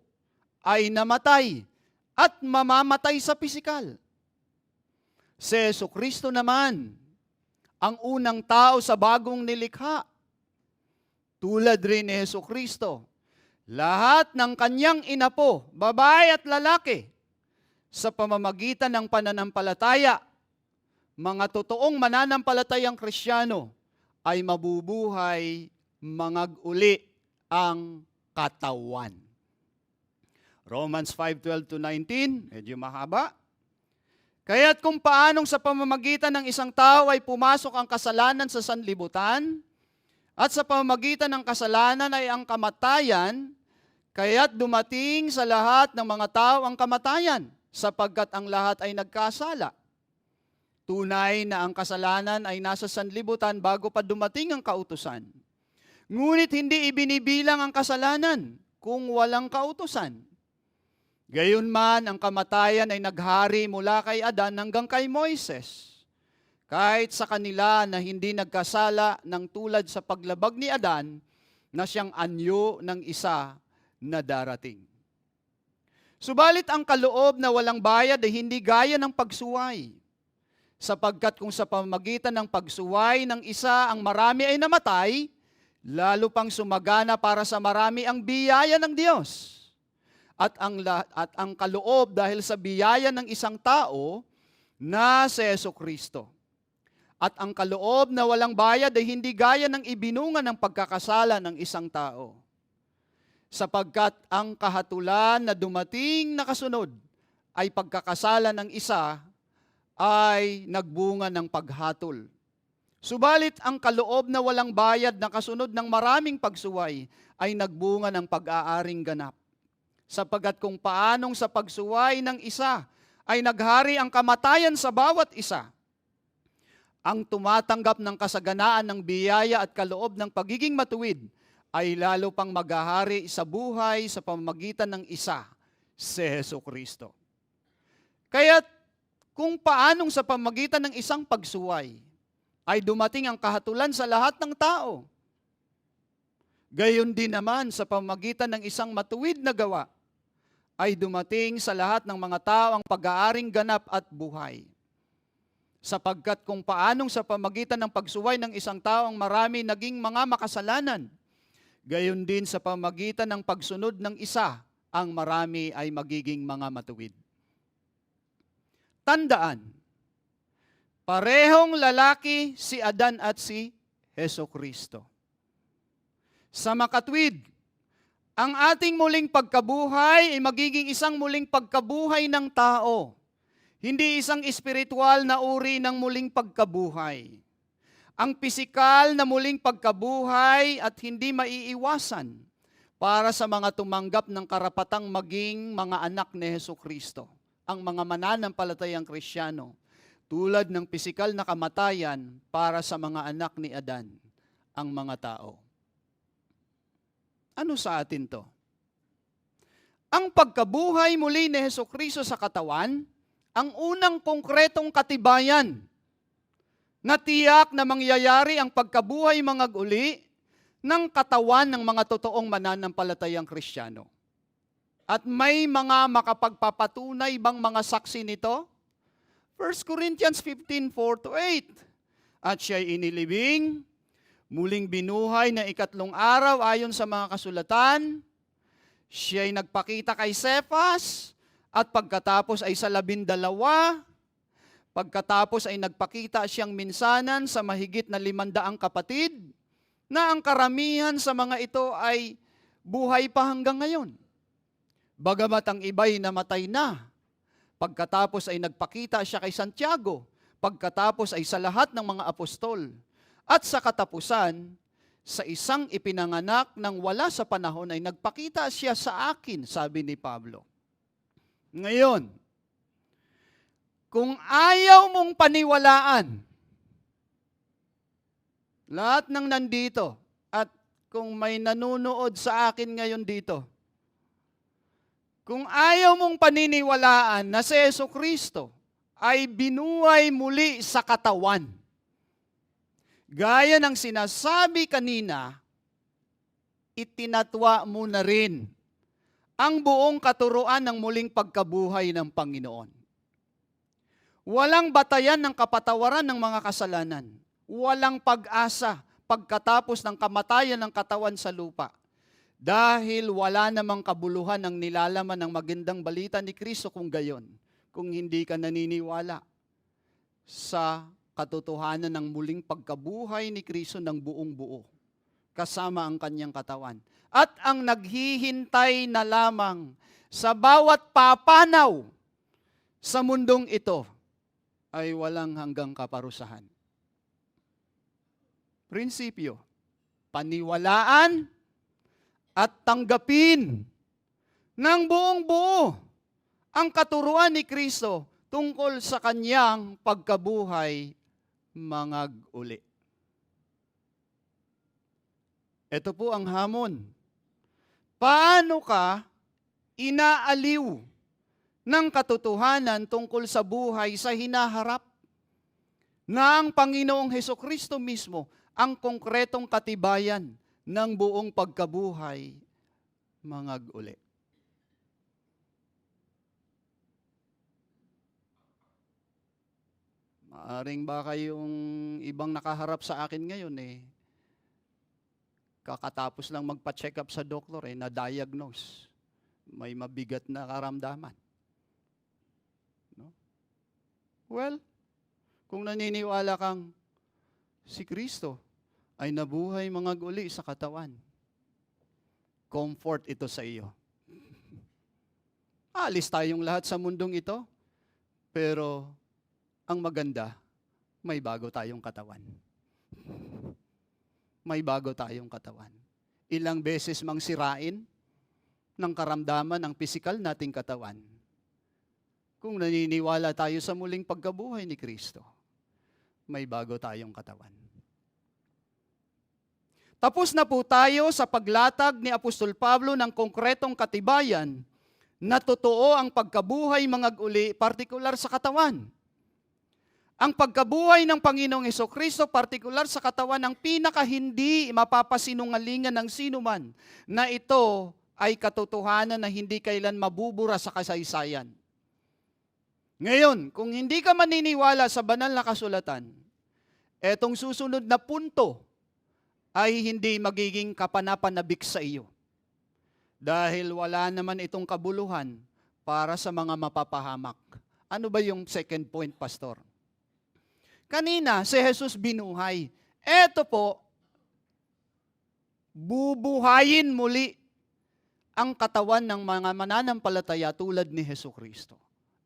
C: ay namatay at mamamatay sa pisikal. Si Jesucristo naman, ang unang tao sa bagong nilikha. Tulad rin ni Jesucristo, lahat ng kanyang inapo, babae at lalaki, sa pamamagitan ng pananampalataya, mga totoong mananampalatayang Kristiyano ay mabubuhay mangag-uli ang katawan. Romans 5:12-19, medyo mahaba. Kaya't kung paanong sa pamamagitan ng isang tao ay pumasok ang kasalanan sa sanlibutan, at sa pamamagitan ng kasalanan ay ang kamatayan, kaya't dumating sa lahat ng mga tao ang kamatayan, sapagkat ang lahat ay nagkasala. Tunay na ang kasalanan ay nasa sanlibutan bago pa dumating ang kautusan. Ngunit hindi ibinibilang ang kasalanan kung walang kautusan. Gayunman, ang kamatayan ay naghari mula kay Adan hanggang kay Moises. Kahit sa kanila na hindi nagkasala ng tulad sa paglabag ni Adan, na siyang anyo ng isa na darating. Subalit ang kaloob na walang bayad ay hindi gaya ng pagsuway. Sapagkat kung sa pamamagitan ng pagsuway ng isa ang marami ay namatay, lalo pang sumagana para sa marami ang biyaya ng Diyos. At ang kaloob dahil sa biyaya ng isang tao na si Jesucristo. At ang kaloob na walang bayad ay hindi gaya ng ibinunga ng pagkakasala ng isang tao. Sapagkat ang kahatulan na dumating na kasunod ay pagkakasala ng isa ay nagbunga ng paghatol. Subalit ang kaloob na walang bayad na kasunod ng maraming pagsuway ay nagbunga ng pag-aaring ganap. Sapagkat kung paanong sa pagsuway ng isa ay naghari ang kamatayan sa bawat isa, ang tumatanggap ng kasaganaan ng biyaya at kaloob ng pagiging matuwid ay lalo pang maghahari sa buhay sa pamamagitan ng isa, si Jesucristo. Kaya't kung paanong sa pamamagitan ng isang pagsuway ay dumating ang kahatulan sa lahat ng tao, gayon din naman sa pamamagitan ng isang matuwid na gawa ay dumating sa lahat ng mga tao ang pag-aaring ganap at buhay. Sapagkat kung paanong sa pamamagitan ng pagsuway ng isang tao ang marami naging mga makasalanan, gayon din sa pamamagitan ng pagsunod ng isa, ang marami ay magiging mga matuwid. Tandaan, parehong lalaki si Adan at si Jesucristo. Sa makatwid, ang ating muling pagkabuhay ay magiging isang muling pagkabuhay ng tao, hindi isang espiritual na uri ng muling pagkabuhay. Ang pisikal na muling pagkabuhay at hindi maiiwasan para sa mga tumanggap ng karapatang maging mga anak ni Jesucristo, ang mga mananampalatayang Kristiyano, tulad ng pisikal na kamatayan para sa mga anak ni Adan, ang mga tao. Ano sa atin to? Ang pagkabuhay muli ni Jesucristo sa katawan, ang unang konkretong katibayan na tiyak na mangyayari ang pagkabuhay mga uli ng katawan ng mga totoong mananampalatayang Kristiyano. At may mga makapagpapatunay bang mga saksi nito? 1 Corinthians 15:4-8. At siya'y inilibing, muling binuhay na ikatlong araw ayon sa mga kasulatan. Siya'y nagpakita kay Cephas at pagkatapos ay sa 12. Pagkatapos ay nagpakita siyang minsanan sa mahigit na 500 kapatid na ang karamihan sa mga ito ay buhay pa hanggang ngayon. Bagamat ang iba'y namatay na. Pagkatapos ay nagpakita siya kay Santiago. Pagkatapos ay sa lahat ng mga apostol. At sa katapusan, sa isang ipinanganak ng wala sa panahon ay nagpakita siya sa akin, sabi ni Pablo. Ngayon, kung ayaw mong paniwalaan, lahat ng nandito, at kung may nanunood sa akin ngayon dito, kung ayaw mong paniniwalaan na si Jesucristo ay binuhay muli sa katawan, gaya ng sinasabi kanina, itinatwa mo na rin ang buong katuruan ng muling pagkabuhay ng Panginoon. Walang batayan ng kapatawaran ng mga kasalanan. Walang pag-asa pagkatapos ng kamatayan ng katawan sa lupa. Dahil wala namang kabuluhan ng nilalaman ng magandang balita ni Kristo kung gayon, kung hindi ka naniniwala sa katotohanan ng muling pagkabuhay ni Kristo ng buong buo, kasama ang kanyang katawan. At ang naghihintay na lamang sa bawat papanaw sa mundong ito ay walang hanggang kaparusahan. Prinsipyo, paniwalaan at tanggapin ng buong buo ang katuruan ni Kristo tungkol sa kanyang pagkabuhay mga uli. Ito po ang hamon. Paano ka inaaliw ng katotohanan tungkol sa buhay sa hinaharap ng Panginoong Hesukristo mismo ang konkretong katibayan ng buong pagkabuhay mangag uli. Maaring baka yung ibang nakaharap sa akin ngayon kakatapos lang magpa-check up sa doktor na-diagnose. May mabigat na karamdaman. No? Well, kung naniniwala kang si Kristo ay nabuhay mangag uli sa katawan, comfort ito sa iyo. Alis tayong lahat sa mundong ito, pero ang maganda, may bago tayong katawan. May bago tayong katawan. Ilang beses mang sirain ng karamdaman ng pisikal nating katawan. Kung naniniwala tayo sa muling pagkabuhay ni Kristo, may bago tayong katawan. Tapos na po tayo sa paglatag ni Apostol Pablo ng konkretong katibayan na totoo ang pagkabuhay mangag uli, partikular sa katawan. Ang pagkabuhay ng Panginoong Hesukristo, partikular sa katawan ng pinaka-hindi mapapasinungalingan ng sinuman, na ito ay katotohanan na hindi kailan mabubura sa kasaysayan. Ngayon, kung hindi ka maniniwala sa banal na kasulatan, etong susunod na punto ay hindi magiging kapanapanabik sa iyo. Dahil wala naman itong kabuluhan para sa mga mapapahamak. Ano ba yung second point, Pastor? Kanina, si Jesus binuhay. Eto po, bubuhayin muli ang katawan ng mga mananampalataya tulad ni Hesukristo.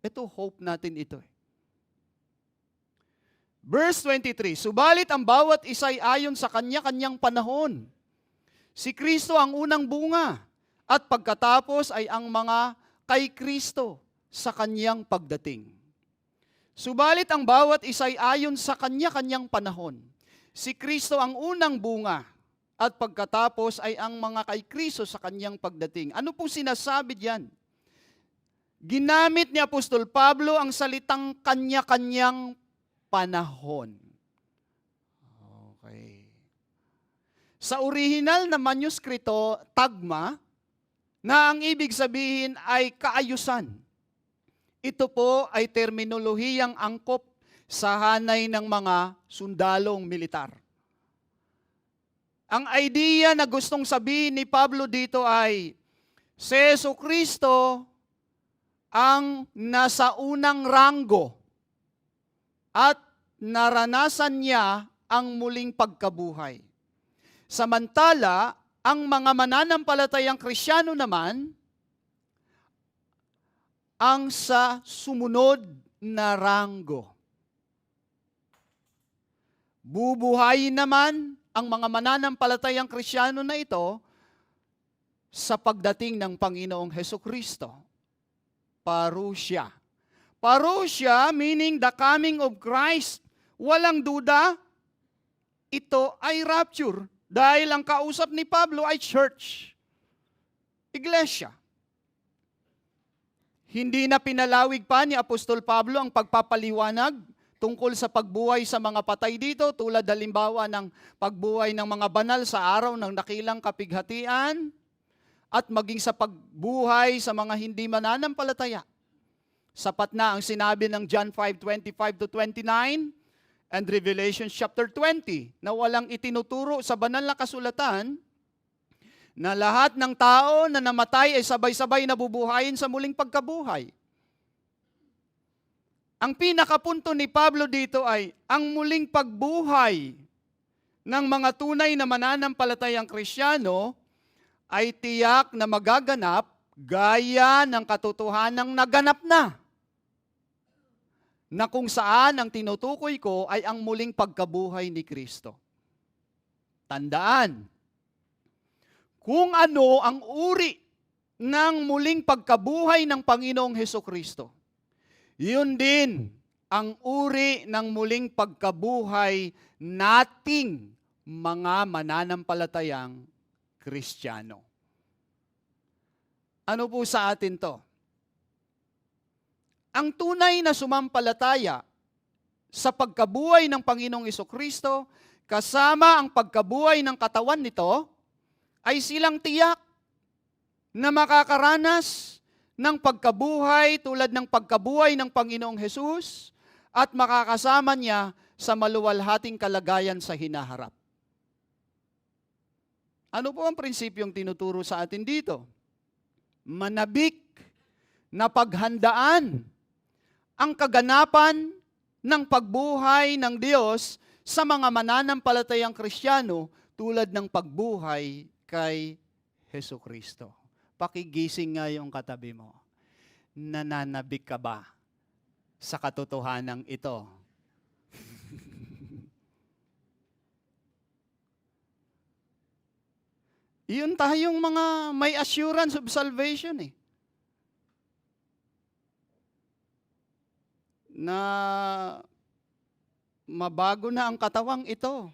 C: Ito, hope natin ito. Verse 23, subalit ang bawat isa'y ayon sa kanya-kanyang panahon. Si Kristo ang unang bunga, at pagkatapos ay ang mga kay Kristo sa kanyang pagdating. Subalit ang bawat isa'y ayon sa kanya-kanyang panahon. Si Kristo ang unang bunga, at pagkatapos ay ang mga kay Kristo sa kanyang pagdating. Ano po sinasabi diyan? Ginamit ni Apostol Pablo ang salitang kanya-kanyang panahon. Okay. Sa orihinal na manuskrito, tagma, na ang ibig sabihin ay kaayusan. Ito po ay terminolohiyang angkop sa hanay ng mga sundalong militar. Ang idea na gustong sabihin ni Pablo dito ay, si Hesukristo ang nasa unang ranggo at naranasan niya ang muling pagkabuhay. Samantala, ang mga mananampalatayang Kristiyano naman, ang sa sumunod na ranggo. Bubuhayin naman ang mga mananampalatayang Kristiyano na ito sa pagdating ng Panginoong Hesukristo. Parousia. Parousia meaning the coming of Christ. Walang duda, ito ay rapture. Dahil ang kausap ni Pablo ay church. Iglesia. Hindi na pinalawig pa ni Apostol Pablo ang pagpapaliwanag tungkol sa pagbuhay sa mga patay dito, tulad halimbawa ng pagbuhay ng mga banal sa araw ng dakilang kapighatian, at maging sa pagbuhay sa mga hindi mananampalataya. Sapat na ang sinabi ng John 5:25-29 and Revelation chapter 20 na walang itinuturo sa banal na kasulatan na lahat ng tao na namatay ay sabay-sabay nabubuhayin sa muling pagkabuhay. Ang pinakapunto ni Pablo dito ay ang muling pagbuhay ng mga tunay na mananampalatayang Kristiyano ay tiyak na magaganap gaya ng katotohanang naganap na kung saan ang tinutukoy ko ay ang muling pagkabuhay ni Kristo. Tandaan, kung ano ang uri ng muling pagkabuhay ng Panginoong Hesukristo, yun din ang uri ng muling pagkabuhay nating mga mananampalatayang Kristiyano. Ano po sa atin to? Ang tunay na sumampalataya sa pagkabuhay ng Panginoong Hesukristo kasama ang pagkabuhay ng katawan nito ay silang tiyak na makakaranas ng pagkabuhay tulad ng pagkabuhay ng Panginoong Hesus at makakasama niya sa maluwalhating kalagayan sa hinaharap. Ano po ang prinsipyong tinuturo sa atin dito? Manabik na paghandaan ang kaganapan ng pagbuhay ng Diyos sa mga mananampalatayang Kristiyano tulad ng pagbuhay kay Hesukristo. Pakigising nga yung katabi mo. Nananabik ka ba sa katotohanan ito? Iyon tayong mga may assurance of salvation eh. Na mabago na ang katawang ito.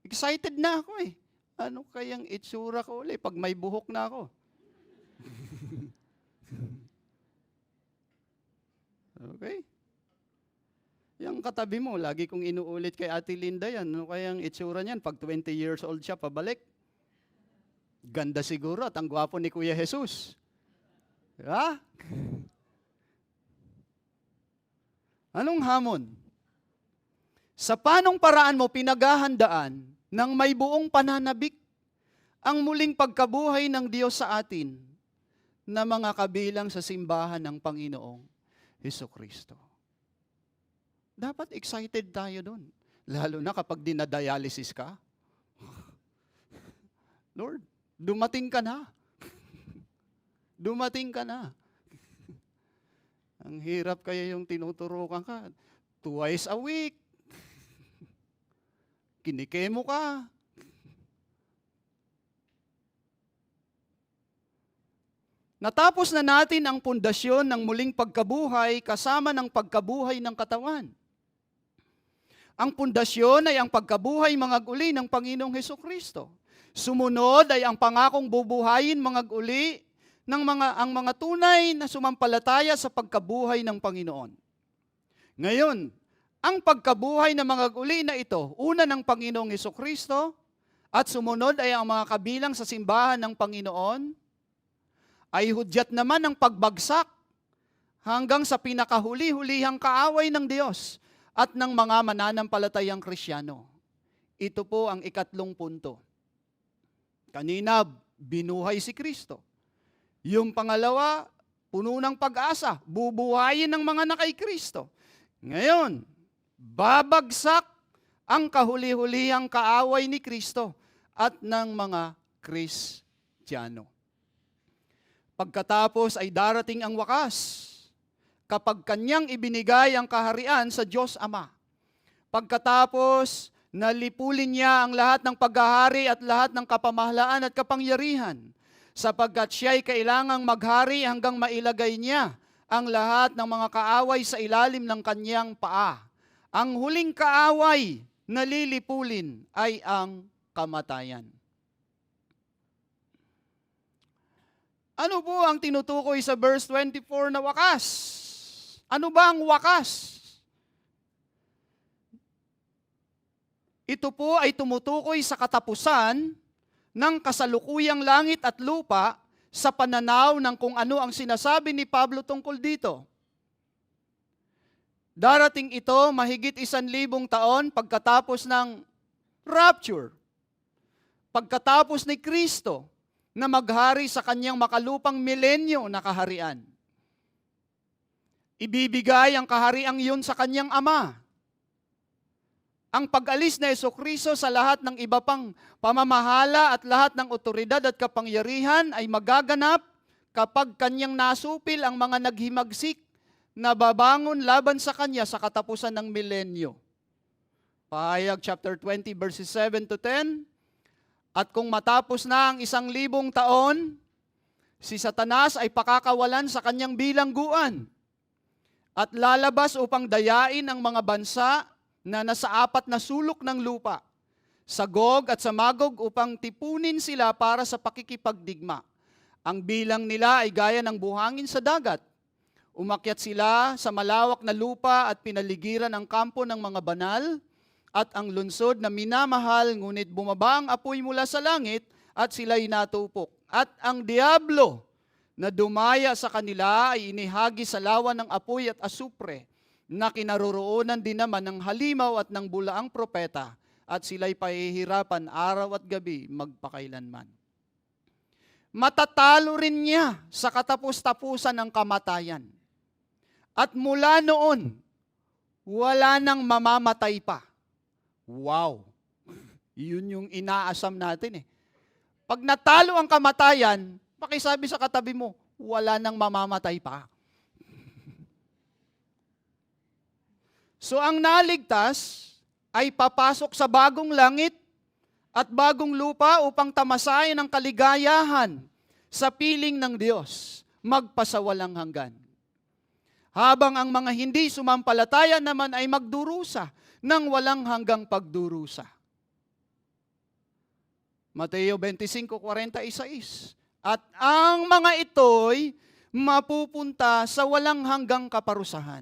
C: Excited na ako eh. Ano kayang itsura ko ulit pag may buhok na ako? Okay? Yung katabi mo, lagi kong inuulit kay Ate Linda yan. Ano kayang itsura niyan pag 20 years old siya, pabalik? Ganda siguro at ang gwapo ni Kuya Jesus. Ha? Anong hamon? Sa panong paraan mo pinaghahandaan ng may buong pananabik ang muling pagkabuhay ng Diyos sa atin na mga kabilang sa simbahan ng Panginoong Hesukristo. Dapat excited tayo doon. Lalo na kapag dinadialysis ka. Lord, dumating ka na. Dumating ka na. Ang hirap kaya yung tinuturukan ka. Twice a week. Kinikemo ka. Natapos na natin ang pundasyon ng muling pagkabuhay kasama ng pagkabuhay ng katawan. Ang pundasyon ay ang pagkabuhay mangag-uli ng Panginoong Hesukristo. Sumunod ay ang pangakong bubuhayin mangag-uli ng mga tunay na sumampalataya sa pagkabuhay ng Panginoon. Ngayon, ang pagkabuhay ng mangag-uli na ito, una ng Panginoong Hesukristo at sumunod ay ang mga kabilang sa simbahan ng Panginoon, ay hudyat naman ng pagbagsak hanggang sa pinakahuli-hulihang kaaway ng Diyos at ng mga mananampalatayang Kristiyano. Ito po ang ikatlong punto. Kanina, binuhay si Kristo. Yung pangalawa, puno ng pag-asa, bubuhayin ng mga na kay Kristo. Ngayon, babagsak ang kahuli-hulihang kaaway ni Kristo at ng mga Kristiyano. Pagkatapos ay darating ang wakas kapag kanyang ibinigay ang kaharian sa Diyos Ama. Pagkatapos, nalipulin niya ang lahat ng paghahari at lahat ng kapamahalaan at kapangyarihan, sapagkat siya'y kailangang maghari hanggang mailagay niya ang lahat ng mga kaaway sa ilalim ng kanyang paa. Ang huling kaaway na lilipulin ay ang kamatayan. Ano po ang tinutukoy sa verse 24 na wakas? Ano ba ang wakas? Ito po ay tumutukoy sa katapusan ng kasalukuyang langit at lupa sa pananaw ng kung ano ang sinasabi ni Pablo tungkol dito. Darating ito mahigit 1,000 taon pagkatapos ng rapture. Pagkatapos ni Kristo na maghari sa kanyang makalupang milenyo na kaharian. Ibibigay ang kahariang yun sa kanyang Ama. Ang pag-alis na Hesukristo sa lahat ng iba pang pamamahala at lahat ng otoridad at kapangyarihan ay magaganap kapag kanyang nasupil ang mga naghimagsik na babangon laban sa kanya sa katapusan ng milenyo. Pahayag chapter 20 verses 7 to 10. At kung matapos na ang 1,000 taon, si Satanas ay pakakawalan sa kanyang bilangguan at lalabas upang dayain ang mga bansa na nasa 4 na sulok ng lupa, sa Gog at sa Magog upang tipunin sila para sa pakikipagdigma. Ang bilang nila ay gaya ng buhangin sa dagat. Umakyat sila sa malawak na lupa at pinaligiran ang kampo ng mga banal at ang lungsod na minamahal, ngunit bumaba ang apoy mula sa langit at sila'y natupok. At ang diablo na dumaya sa kanila ay inihagi sa lawa ng apoy at asupre, na kinaroroonan din naman ng halimaw at ng bulaang propeta, at sila'y pahihirapan araw at gabi magpakailanman. Matatalo rin niya sa katapus-tapusan ng kamatayan. At mula noon, wala nang mamamatay pa. Wow! Yun yung inaasam natin eh. Pag natalo ang kamatayan, pakisabi sa katabi mo, wala nang mamamatay pa. So ang naligtas ay papasok sa bagong langit at bagong lupa upang tamasayan ang kaligayahan sa piling ng Diyos, magpasawalang hanggan. Habang ang mga hindi sumampalataya naman ay magdurusa ng walang hanggang pagdurusa. Mateo 25:46. At ang mga ito'y mapupunta sa walang hanggang kaparusahan.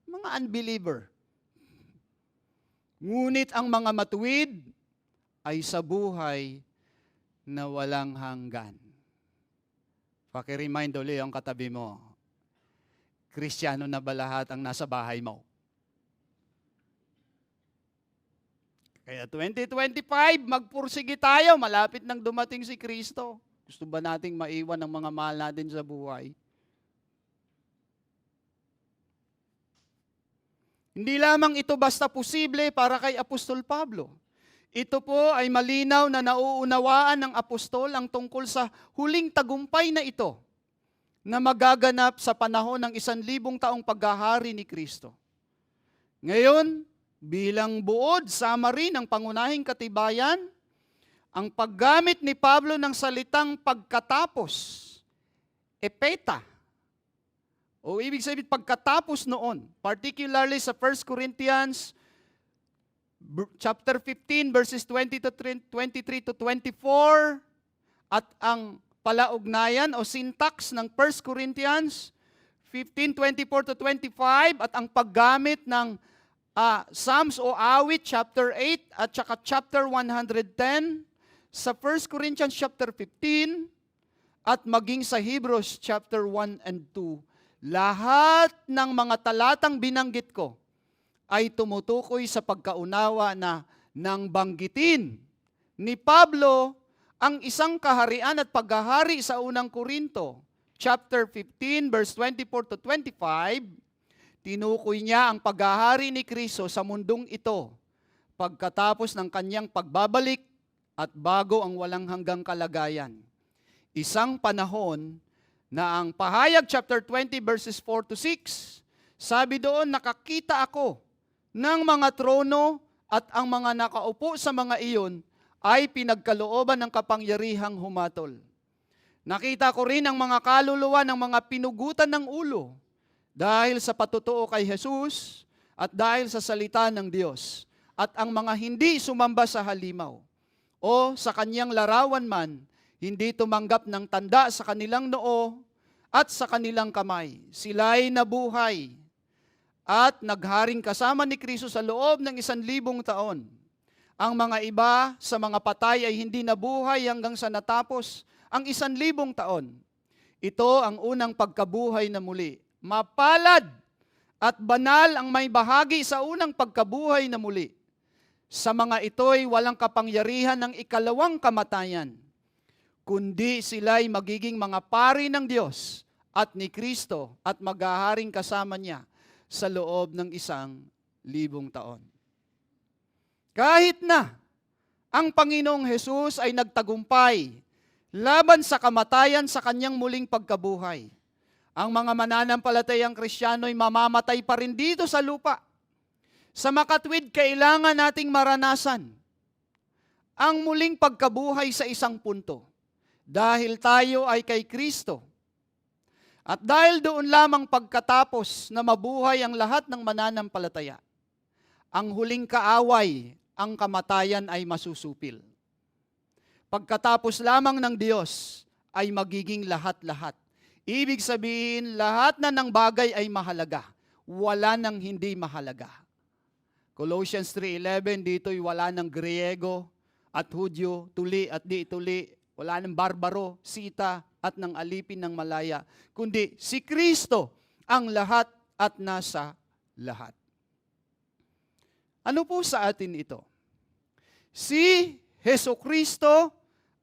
C: Mga unbeliever. Ngunit ang mga matuwid ay sa buhay na walang hanggan. Paki-remind ulit ang katabi mo, Kristiyano na ba lahat ang nasa bahay mo? Kaya 2025, magpursige tayo, malapit nang dumating si Kristo. Gusto ba nating maiwan ang mga mahal natin sa buhay? Hindi lamang ito basta posible para kay Apostol Pablo. Ito po ay malinaw na nauunawaan ng apostol ang tungkol sa huling tagumpay na ito na magaganap sa panahon ng 1,000 taong paghahari ni Kristo. Ngayon, bilang buod, sama rin ang pangunahing katibayan, ang paggamit ni Pablo ng salitang pagkatapos, epeta, o ibig sabihin pagkatapos noon, particularly sa 1 Corinthians chapter 15 verses 20 to 23 to 24, at ang palaugnayan o syntax ng 1 Corinthians 15:24 to 25, at ang paggamit ng Psalms o awit chapter 8 at saka chapter 110 sa 1 Corinthians chapter 15 at maging sa Hebrews chapter 1 and 2. Lahat ng mga talatang binanggit ko ay tumutukoy sa pagkaunawa na nang banggitin ni Pablo ang isang kaharian at paghahari sa unang Korinto, chapter 15, verse 24 to 25, tinukoy niya ang paghahari ni Kristo sa mundong ito pagkatapos ng kanyang pagbabalik at bago ang walang hanggang kalagayan. Isang panahon na ang Pahayag chapter 20 verses 4 to 6, sabi doon, nakakita ako ng mga trono at ang mga nakaupo sa mga iyon ay pinagkalooban ng kapangyarihang humatol. Nakita ko rin ang mga kaluluwa ng mga pinugutan ng ulo dahil sa patutuo kay Jesus at dahil sa salita ng Diyos, at ang mga hindi sumamba sa halimaw o sa kanyang larawan man, hindi tumanggap ng tanda sa kanilang noo at sa kanilang kamay. Sila'y nabuhay at nagharing kasama ni Kristo sa loob ng 1,000 taon. Ang mga iba sa mga patay ay hindi nabuhay hanggang sa natapos ang 1,000 taon. Ito ang unang pagkabuhay na muli. Mapalad at banal ang may bahagi sa unang pagkabuhay na muli. Sa mga ito'y walang kapangyarihan ng ikalawang kamatayan, kundi sila'y magiging mga pari ng Diyos at ni Kristo at maghaharing kasama niya sa loob ng 1,000 taon. Kahit na ang Panginoong Hesus ay nagtagumpay laban sa kamatayan sa kanyang muling pagkabuhay, ang mga mananampalatayang Kristiyano'y mamamatay pa rin dito sa lupa. Sa makatwid, kailangan nating maranasan ang muling pagkabuhay sa isang punto. Dahil tayo ay kay Kristo. At dahil doon lamang pagkatapos na mabuhay ang lahat ng mananampalataya, ang huling kaaway, ang kamatayan ay masusupil. Pagkatapos lamang ng Diyos ay magiging lahat-lahat. Ibig sabihin, lahat na ng bagay ay mahalaga. Wala nang hindi mahalaga. Colossians 3:11, dito'y wala ng Griego at Hudyo, tuli at di tuli, wala ng barbaro, sita at ng alipin ng malaya, kundi si Kristo ang lahat at nasa lahat. Ano po sa atin ito? Si Hesukristo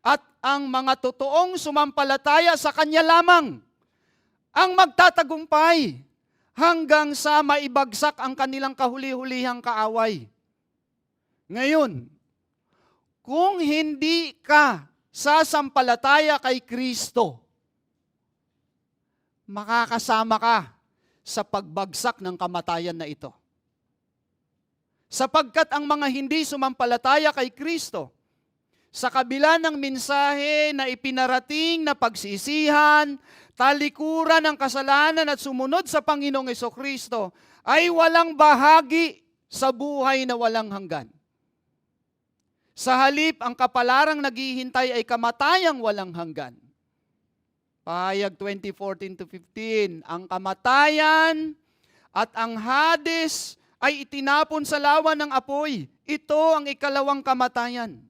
C: at ang mga totoong sumampalataya sa Kanya lamang ang magtatagumpay hanggang sa maibagsak ang kanilang kahuli-hulihang kaaway. Ngayon, kung hindi ka sasampalataya kay Kristo, makakasama ka sa pagbagsak ng kamatayan na ito. Sapagkat ang mga hindi sumampalataya kay Kristo, sa kabila ng mensahe na ipinarating na pagsisihan, talikuran ng kasalanan at sumunod sa Panginoong Hesukristo, ay walang bahagi sa buhay na walang hanggan. Sa halip, ang kapalarang naghihintay ay kamatayang walang hanggan. Pahayag 20:14-15, ang kamatayan at ang Hades ay itinapon sa lawa ng apoy. Ito ang ikalawang kamatayan.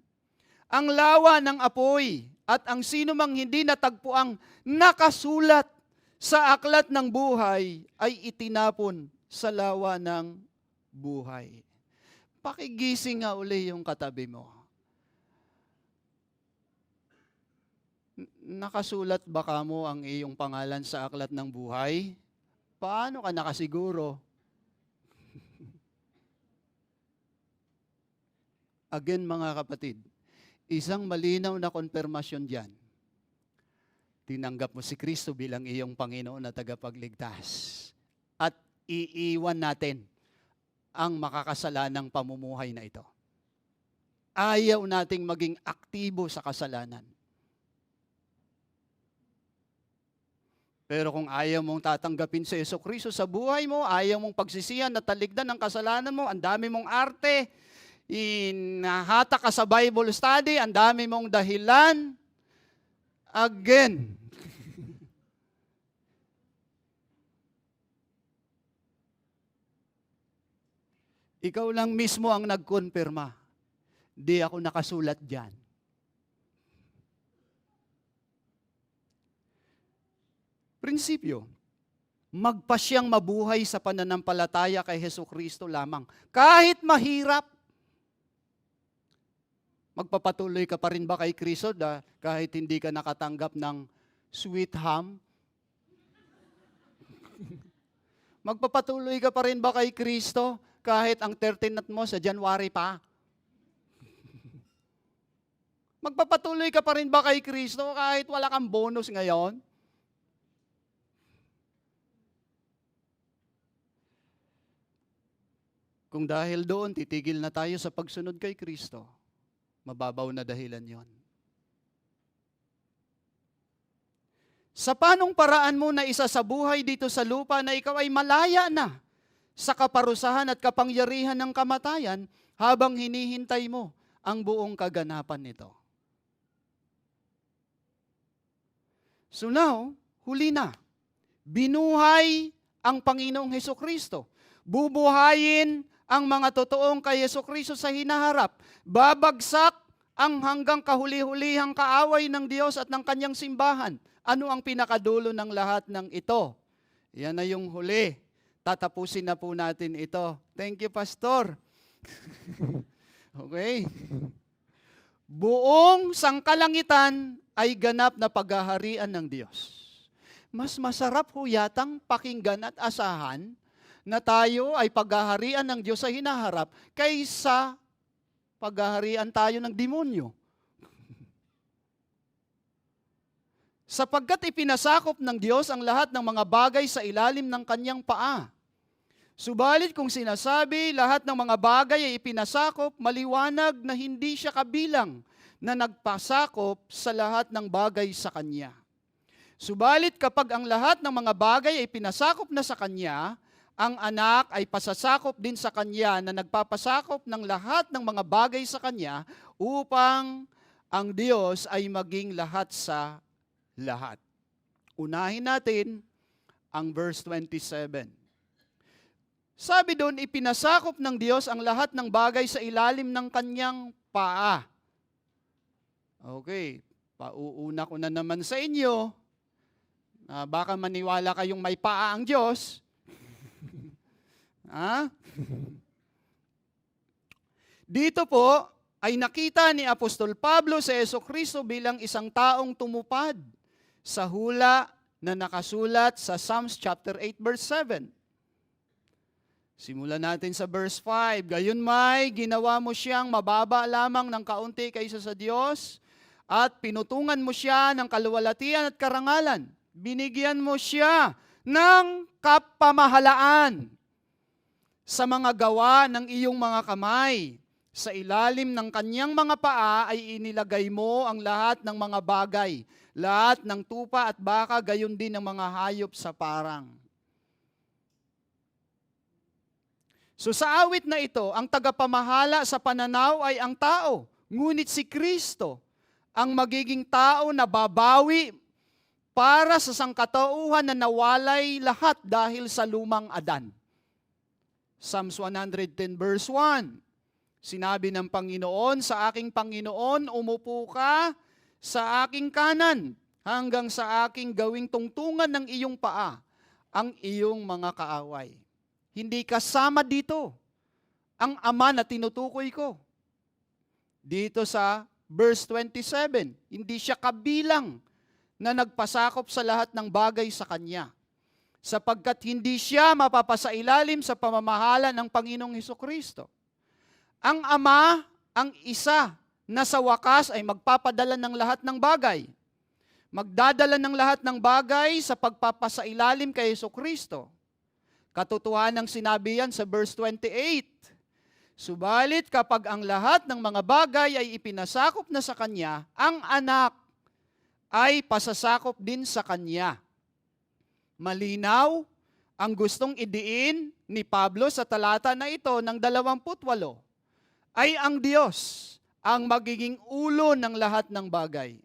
C: Ang lawa ng apoy at ang sinumang hindi natagpuang nakasulat sa aklat ng buhay ay itinapon sa lawa ng buhay. Pakigising nga uli yung katabi mo. Nakasulat ba kamo ang iyong pangalan sa aklat ng buhay? Paano ka nakasiguro? Again mga kapatid, isang malinaw na konfirmasyon diyan. Tinanggap mo si Kristo bilang iyong Panginoon na tagapagligtas. At iiwan natin ang makakasalanang pamumuhay na ito. Ayaw nating maging aktibo sa kasalanan. Pero kung ayaw mong tatanggapin si Hesukristo sa buhay mo, ayaw mong pagsisihan at taligdan ng kasalanan mo, ang dami mong arte, inahata ka sa Bible study, ang dami mong dahilan, again, ikaw lang mismo ang nagkonfirma. Di ako nakasulat dyan. Prinsipyo, magpasyang mabuhay sa pananampalataya kay Hesukristo lamang. Kahit mahirap, magpapatuloy ka pa rin ba kay Kristo kahit hindi ka nakatanggap ng sweet ham? Magpapatuloy ka pa rin ba kay Kristo kahit ang 13th mo sa January pa? Magpapatuloy ka pa rin ba kay Kristo kahit wala kang bonus ngayon? Kung dahil doon, titigil na tayo sa pagsunod kay Kristo, mababaw na dahilan yon. Sa panong paraan mo na isa sa buhay dito sa lupa na ikaw ay malaya na sa kaparusahan at kapangyarihan ng kamatayan habang hinihintay mo ang buong kaganapan nito. So now, huli na. Binuhay ang Panginoong Hesukristo. Bubuhayin ang mga totoong kay Hesukristo sa hinaharap. Babagsak ang hanggang kahuli-hulihang kaaway ng Diyos at ng kanyang simbahan. Ano ang pinakadulo ng lahat ng ito? Yan na yung huli. Tatapusin na po natin ito. Thank you, Pastor. Okay. Buong sangkalangitan ay ganap na paghaharian ng Diyos. Mas masarap ho yatang pakinggan at asahan na tayo ay paghaharian ng Diyos sa hinaharap kaysa paghaharian tayo ng demonyo. Sapagkat ipinasakop ng Diyos ang lahat ng mga bagay sa ilalim ng kanyang paa. Subalit kung sinasabi lahat ng mga bagay ay ipinasakop, maliwanag na hindi siya kabilang na nagpasakop sa lahat ng bagay sa kanya. Subalit kapag ang lahat ng mga bagay ay pinasakop na sa kanya, ang anak ay pasasakop din sa kanya na nagpapasakop ng lahat ng mga bagay sa kanya upang ang Diyos ay maging lahat sa lahat. Unahin natin ang verse 27. Sabi doon, ipinasakop ng Diyos ang lahat ng bagay sa ilalim ng kanyang paa. Okay, pauuna ko na naman sa inyo na baka maniwala kayong may paa ang Diyos. Ha? Dito po ay nakita ni Apostol Pablo si Jesucristo bilang isang taong tumupad sa hula na nakasulat sa Psalms chapter 8 verse 7. Simulan natin sa verse 5. Gayunmay, ginawa mo siyang mababa lamang ng kaunti kaysa sa Diyos at pinutungan mo siya ng kaluwalhatian at karangalan. Binigyan mo siya ng kapamahalaan sa mga gawa ng iyong mga kamay. Sa ilalim ng kanyang mga paa ay inilagay mo ang lahat ng mga bagay, lahat ng tupa at baka, gayon din ng mga hayop sa parang. So sa awit na ito, ang tagapamahala sa pananaw ay ang tao, ngunit si Kristo ang magiging tao na babawi para sa sangkatauhan na nawalay lahat dahil sa lumang Adan. Psalms 110 verse 1. Sinabi ng Panginoon, sa aking Panginoon, umupo ka sa aking kanan hanggang sa aking gawing tungtungan ng iyong paa ang iyong mga kaaway. Hindi kasama dito ang Ama na tinutukoy ko. Dito sa verse 27, hindi siya kabilang na nagpasakop sa lahat ng bagay sa Kanya, sapagkat hindi siya mapapasailalim sa pamamahala ng Panginoong Hesukristo. Ang Ama, ang isa na sa wakas ay magpapadala ng lahat ng bagay. Magdadala ng lahat ng bagay sa pagpapasailalim kay Hesukristo. Katotohanan ng sinabi yan sa verse 28. Subalit kapag ang lahat ng mga bagay ay ipinasakop na sa Kanya, ang anak ay pasasakop din sa Kanya. Malinaw ang gustong idiin ni Pablo sa talata na ito ng 28. Ay ang Diyos ang magiging ulo ng lahat ng bagay.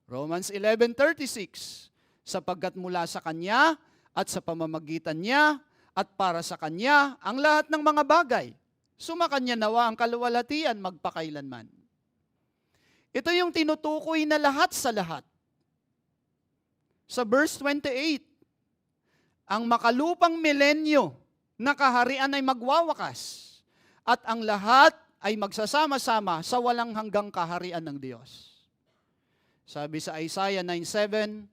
C: Romans 11:36, sapagkat mula sa Kanya at sa pamamagitan niya at para sa Kanya ang lahat ng mga bagay. Sumakanya nawa ang kaluwalhatian magpakailanman. Ito yung tinutukoy na lahat sa lahat. Sa verse 28, ang makalupang milenyo na kaharian ay magwawakas at ang lahat ay magsasama-sama sa walang hanggang kaharian ng Diyos. Sabi sa Isaiah 9:7,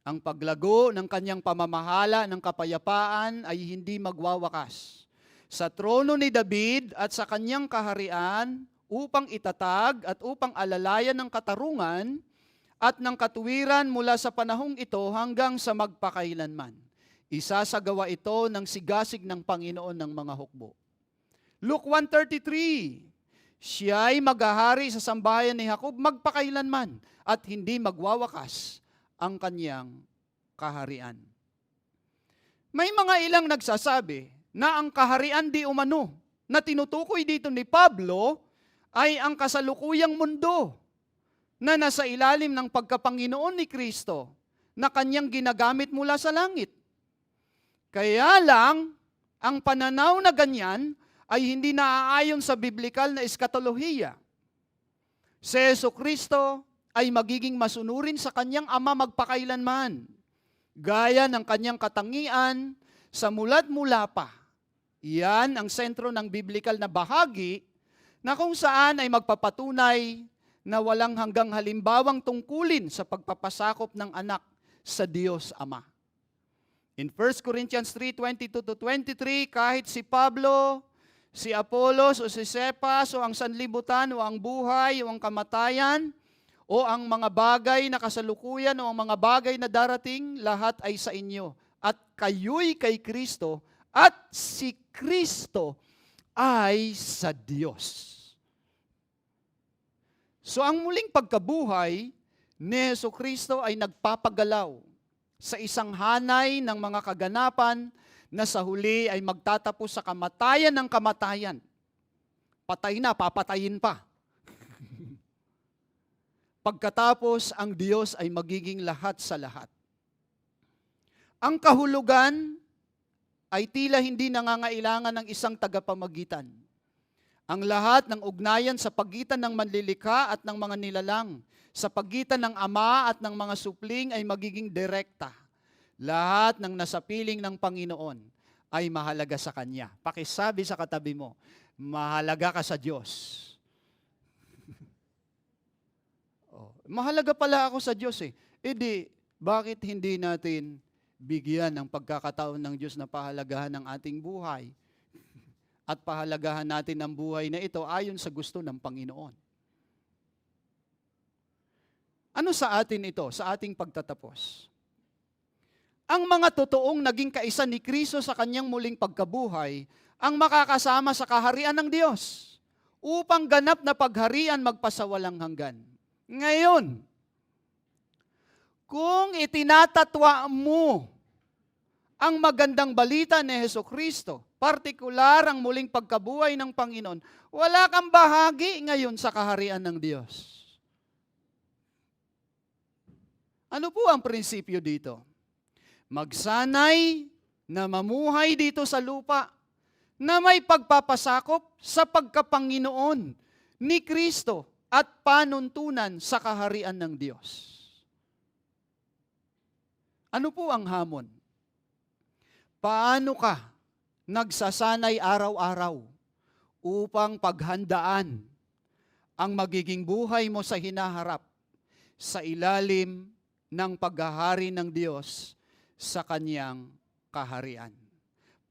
C: ang paglago ng kanyang pamamahala ng kapayapaan ay hindi magwawakas. Sa trono ni David at sa kanyang kaharian upang itatag at upang alalayan ng katarungan at ng katuwiran mula sa panahong ito hanggang sa magpakailanman. Isasagawa ito ng sigasig ng Panginoon ng mga hukbo. Luke 1:33, siya'y maghahari sa sambahayan ni Jacob magpakailanman at hindi magwawakas ang kanyang kaharian. May mga ilang nagsasabi na ang kaharian di umano na tinutukoy dito ni Pablo ay ang kasalukuyang mundo na nasa ilalim ng pagkapanginoon ni Kristo na kanyang ginagamit mula sa langit. Kaya lang, ang pananaw na ganyan ay hindi naaayon sa biblikal na eskatolohiya. Si Jesucristo ay magiging masunurin sa kanyang Ama magpakailanman, gaya ng kanyang katangian sa mula't mula pa. Iyan ang sentro ng biblikal na bahagi na kung saan ay magpapatunay na walang hanggang halimbawang tungkulin sa pagpapasakop ng anak sa Diyos Ama. In 1 Corinthians 3:22-23, kahit si Pablo, si Apolos o si Cephas o ang sanlibutan o ang buhay o ang kamatayan o ang mga bagay na kasalukuyan o ang mga bagay na darating, lahat ay sa inyo. At kayo'y kay Kristo at si Kristo ay sa Diyos. So ang muling pagkabuhay ni Jesucristo ay nagpapagalaw sa isang hanay ng mga kaganapan na sa huli ay magtatapos sa kamatayan ng kamatayan. Patay na, papatayin pa. Pagkatapos, ang Diyos ay magiging lahat sa lahat. Ang kahulugan ay tila hindi nangangailangan ng isang tagapamagitan. Ang lahat ng ugnayan sa pagitan ng manlilikha at ng mga nilalang, sa pagitan ng Ama at ng mga supling ay magiging direkta. Lahat ng nasapiling ng Panginoon ay mahalaga sa Kanya. Pakisabi sa katabi mo, mahalaga ka sa Diyos. Mahalaga pala ako sa Diyos eh. Bakit hindi natin bigyan ng pagkakataon ng Diyos na pahalagahan ang ating buhay? At pahalagahan natin ang buhay na ito ayon sa gusto ng Panginoon. Ano sa atin ito, sa ating pagtatapos? Ang mga totoong naging kaisa ni Kristo sa kanyang muling pagkabuhay, ang makakasama sa kaharian ng Diyos, upang ganap na pagharian magpasawalang hanggan. Ngayon, kung itinatatwa mo ang magandang balita ni Hesukristo, partikular ang muling pagkabuhay ng Panginoon, wala kang bahagi ngayon sa kaharian ng Diyos. Ano po ang prinsipyo dito? Magsanay na mamuhay dito sa lupa na may pagpapasakop sa pagkapanginoon ni Kristo at panuntunan sa kaharian ng Diyos. Ano po ang hamon? Paano ka nagsasanay araw-araw upang paghandaan ang magiging buhay mo sa hinaharap sa ilalim ng paghahari ng Diyos sa Kanyang kaharian?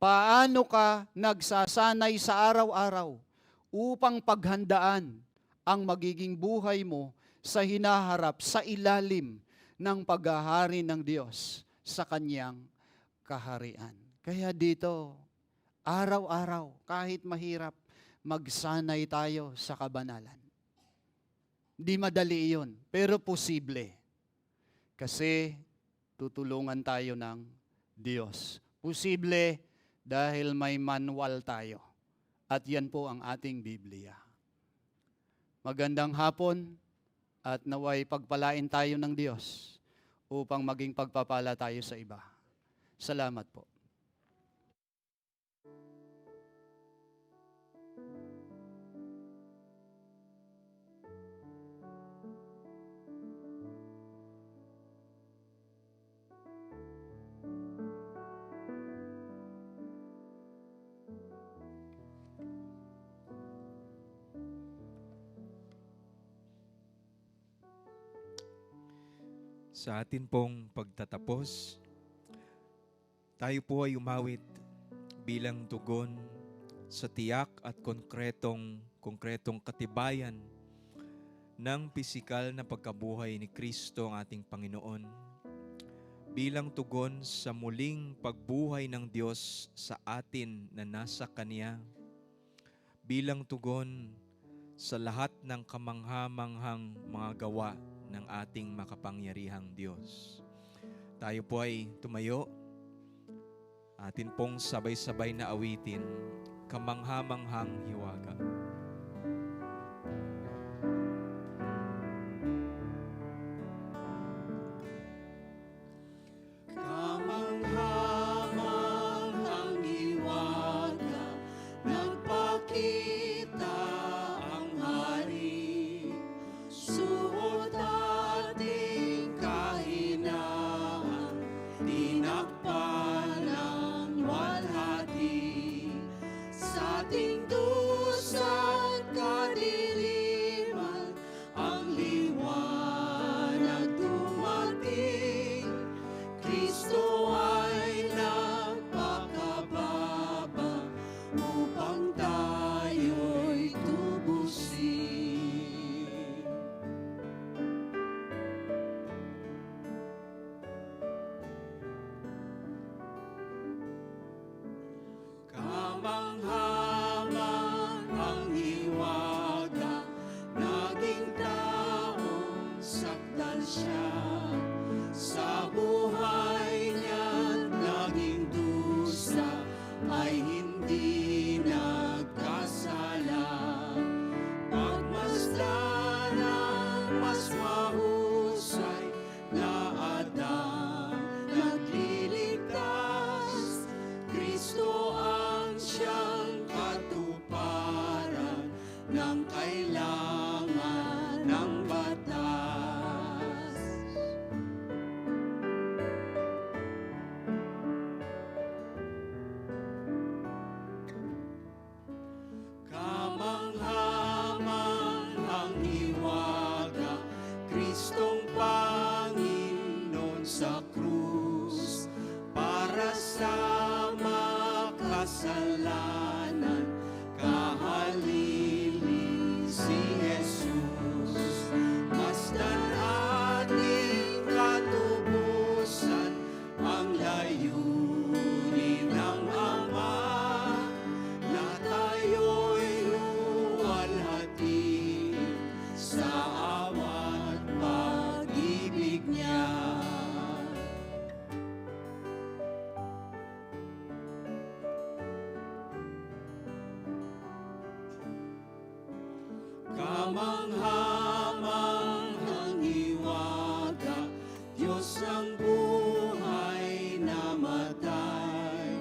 C: Paano ka nagsasanay sa araw-araw upang paghandaan ang magiging buhay mo sa hinaharap sa ilalim ng paghahari ng Diyos sa Kanyang kaharian? Kaya dito, araw-araw, kahit mahirap, magsanay tayo sa kabanalan. Di madali iyon, pero posible. Kasi tutulungan tayo ng Diyos. Posible dahil may manual tayo. At yan po ang ating Biblia. Magandang hapon at naway pagpalain tayo ng Diyos upang maging pagpapala tayo sa iba. Salamat po.
A: Sa atin pong pagtatapos, tayo po ay umawit bilang tugon sa tiyak at konkretong katibayan ng pisikal na pagkabuhay ni Kristo ang ating Panginoon. Bilang tugon sa muling pagbuhay ng Diyos sa atin na nasa Kanya. Bilang tugon sa lahat ng kamangha-manghang mga gawa ng ating makapangyarihang Diyos. Tayo po ay tumayo, atin pong sabay-sabay na awitin, Kamangha-manghang Hiwaga.
D: Kamangha-manghang hiwaga, nagpakita ang hari. Suot ating kahinaan, tinakpan ng walhati. Sa ating dusa sa krus para sa makasalanan. Kahalili si Jesus, masdan ating katubusan ang layunin ng Ama na tayo'y luwalhati sa awat pag-ibig niya. Kamangha-manghang hiwaga, Diyos ng buhay na matay,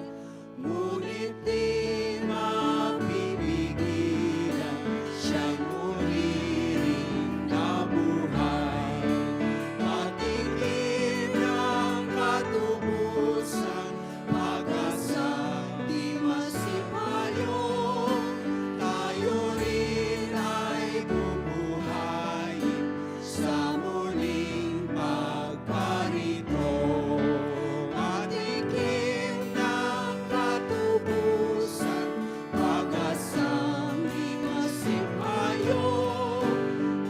D: ngunit di mapipigilan siyang muli ring nabuhay. Patikim ng katubusan, pag-asang di masipayo, tayo rin ay bubuhayin sa muling pagparito. Patikim ng katubusan, pag-asang di masipayo,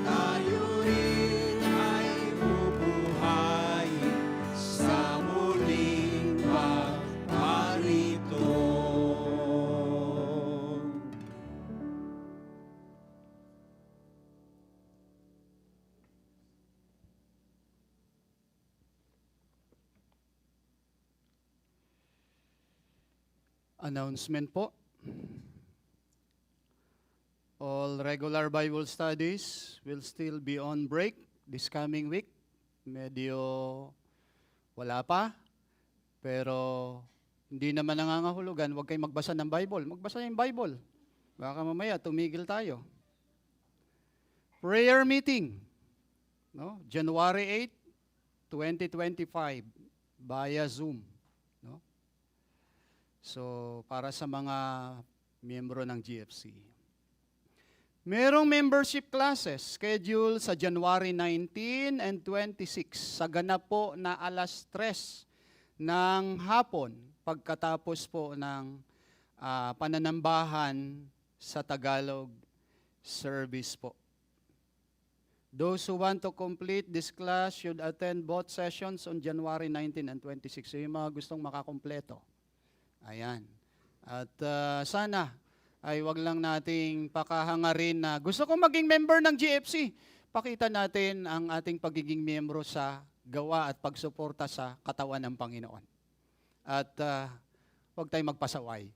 D: tayo rin ay bubuhayin sa muling pagparito.
C: Announcement po. All regular Bible studies will still be on break this coming week. Medyo wala pa, pero hindi naman nangangahulugan. Huwag kayong magbasa ng Bible. Magbasa yung Bible. Baka mamaya tumigil tayo. Prayer meeting, no? January 8, 2025, via Zoom. No? So, para sa mga miyembro ng GFC. Merong membership classes scheduled sa January 19 and 26 sa ganap po na alas 3 ng hapon pagkatapos po ng pananambahan sa Tagalog service po. Those who want to complete this class should attend both sessions on January 19 and 26. So yung mga gustong makakompleto. Ayan. At sana ay wag lang nating pakahangarin na gusto kong maging member ng GFC. Pakita natin ang ating pagiging miyembro sa gawa at pagsuporta sa katawan ng Panginoon. At wag tayong magpasaway.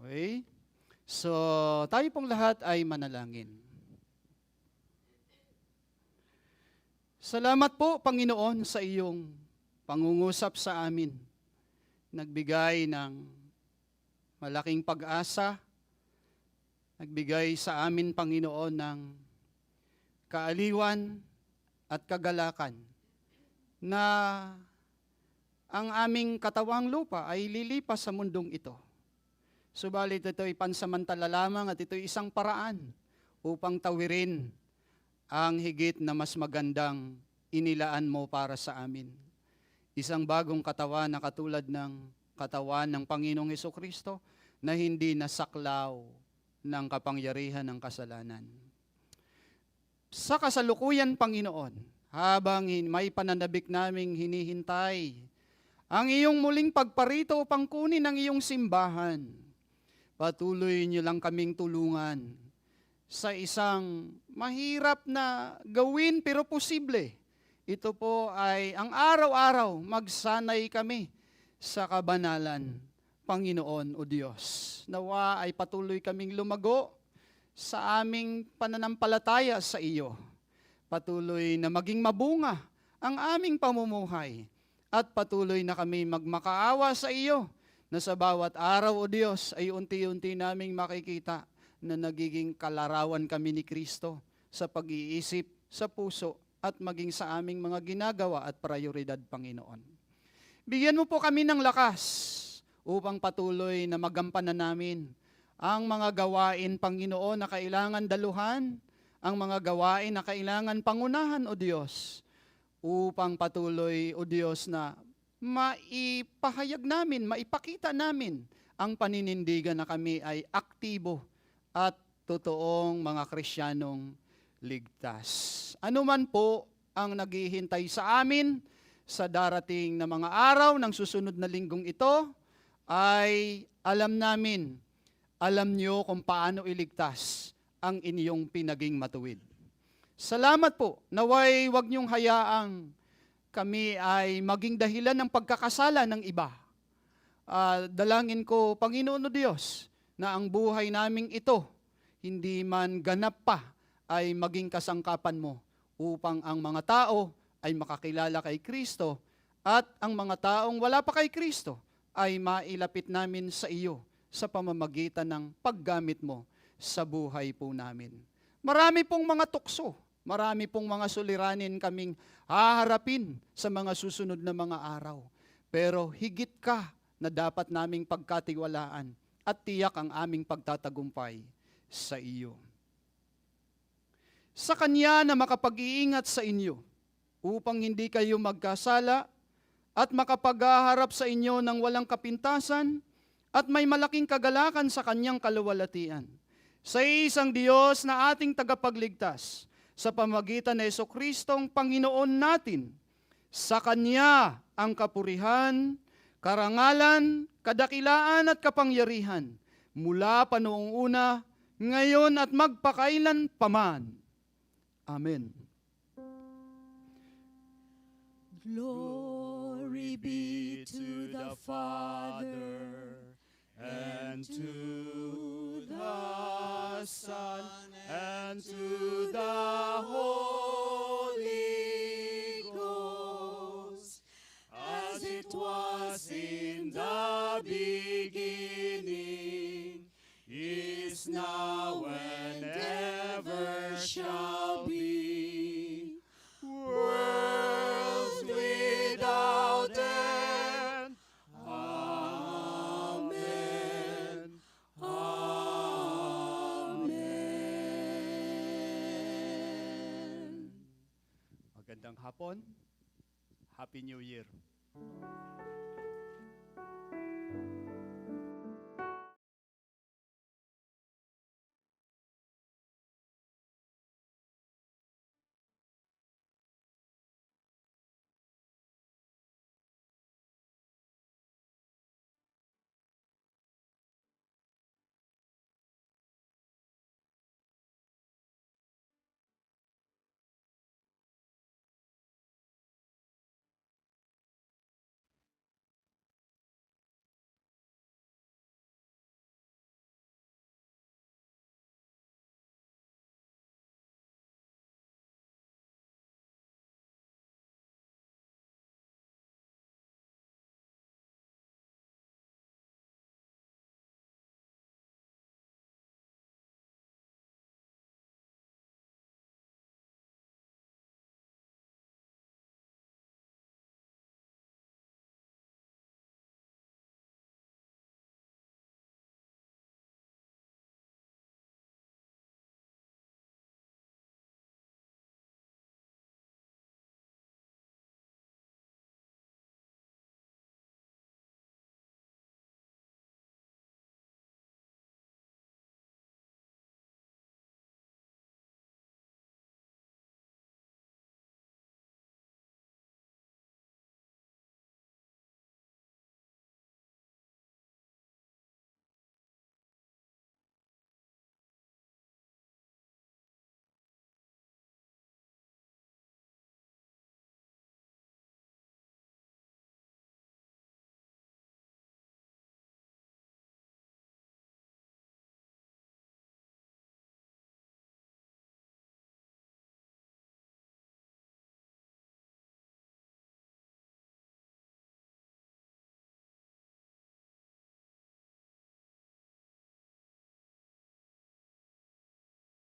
C: Okay? So, tayo pong lahat ay manalangin. Salamat po, Panginoon, sa iyong pangungusap sa amin. Nagbigay ng malaking pag-asa, nagbigay sa amin, Panginoon, ng kaaliwan at kagalakan na ang aming katawang lupa ay lilipas sa mundong ito. Subalit ito'y pansamantala lamang at ito'y isang paraan upang tawirin ang higit na mas magandang inilaan mo para sa amin. Isang bagong katawan na katulad ng katawan ng Panginoong Hesukristo na hindi nasaklaw ng kapangyarihan ng kasalanan. Sa kasalukuyan, Panginoon, habang may pananabik naming hinihintay ang iyong muling pagparito upang kunin ang iyong simbahan, patuloy niyo lang kaming tulungan sa isang mahirap na gawin pero posible. Ito po ay ang araw-araw magsanay kami sa kabanalan, Panginoon o Diyos. Nawa ay patuloy kaming lumago sa aming pananampalataya sa iyo. Patuloy na maging mabunga ang aming pamumuhay at patuloy na kami magmakaawa sa iyo na sa bawat araw o Diyos ay unti-unti naming makikita na nagiging kalarawan kami ni Kristo sa pag-iisip, sa puso, at maging sa aming mga ginagawa at prioridad, Panginoon. Bigyan mo po kami ng lakas upang patuloy na magampanan namin ang mga gawain, Panginoon, na kailangan daluhan, ang mga gawain na kailangan pangunahan, O Diyos, upang patuloy, O Diyos, na maipahayag namin, maipakita namin ang paninindigan na kami ay aktibo at totoong mga Kristiyanong ligtas. Ano man po ang naghihintay sa amin sa darating na mga araw ng susunod na linggong ito, ay alam namin, alam nyo kung paano iligtas ang inyong pinaging matuwid. Salamat po, naway wag niyong hayaang kami ay maging dahilan ng pagkakasala ng iba. Dalangin ko, Panginoon o Diyos, na ang buhay naming ito, hindi man ganap pa, ay maging kasangkapan mo upang ang mga tao ay makakilala kay Kristo at ang mga taong wala pa kay Kristo ay mailapit namin sa iyo sa pamamagitan ng paggamit mo sa buhay po namin. Marami pong mga tukso, marami pong mga suliranin kaming haharapin sa mga susunod na mga araw. Pero higit ka na dapat naming pagkatiwalaan at tiyak ang aming pagtatagumpay sa iyo. Sa Kanya na makapag-iingat sa inyo upang hindi kayo magkasala at makapaghaharap sa inyo ng walang kapintasan at may malaking kagalakan sa Kanyang kaluwalhatian. Sa isang Diyos na ating tagapagligtas, sa pamagitan ng Jesucristong Panginoon natin, sa Kanya ang kapurihan, karangalan, kadakilaan at kapangyarihan, mula pa noong una, ngayon at magpakailan paman. Amen.
D: Glory be to the Father, and to the Son, and to the Holy Ghost, as it was in the beginning, is now, and ever shall be, worlds without end. Amen. Amen.
C: Magandang hapon. Happy New Year.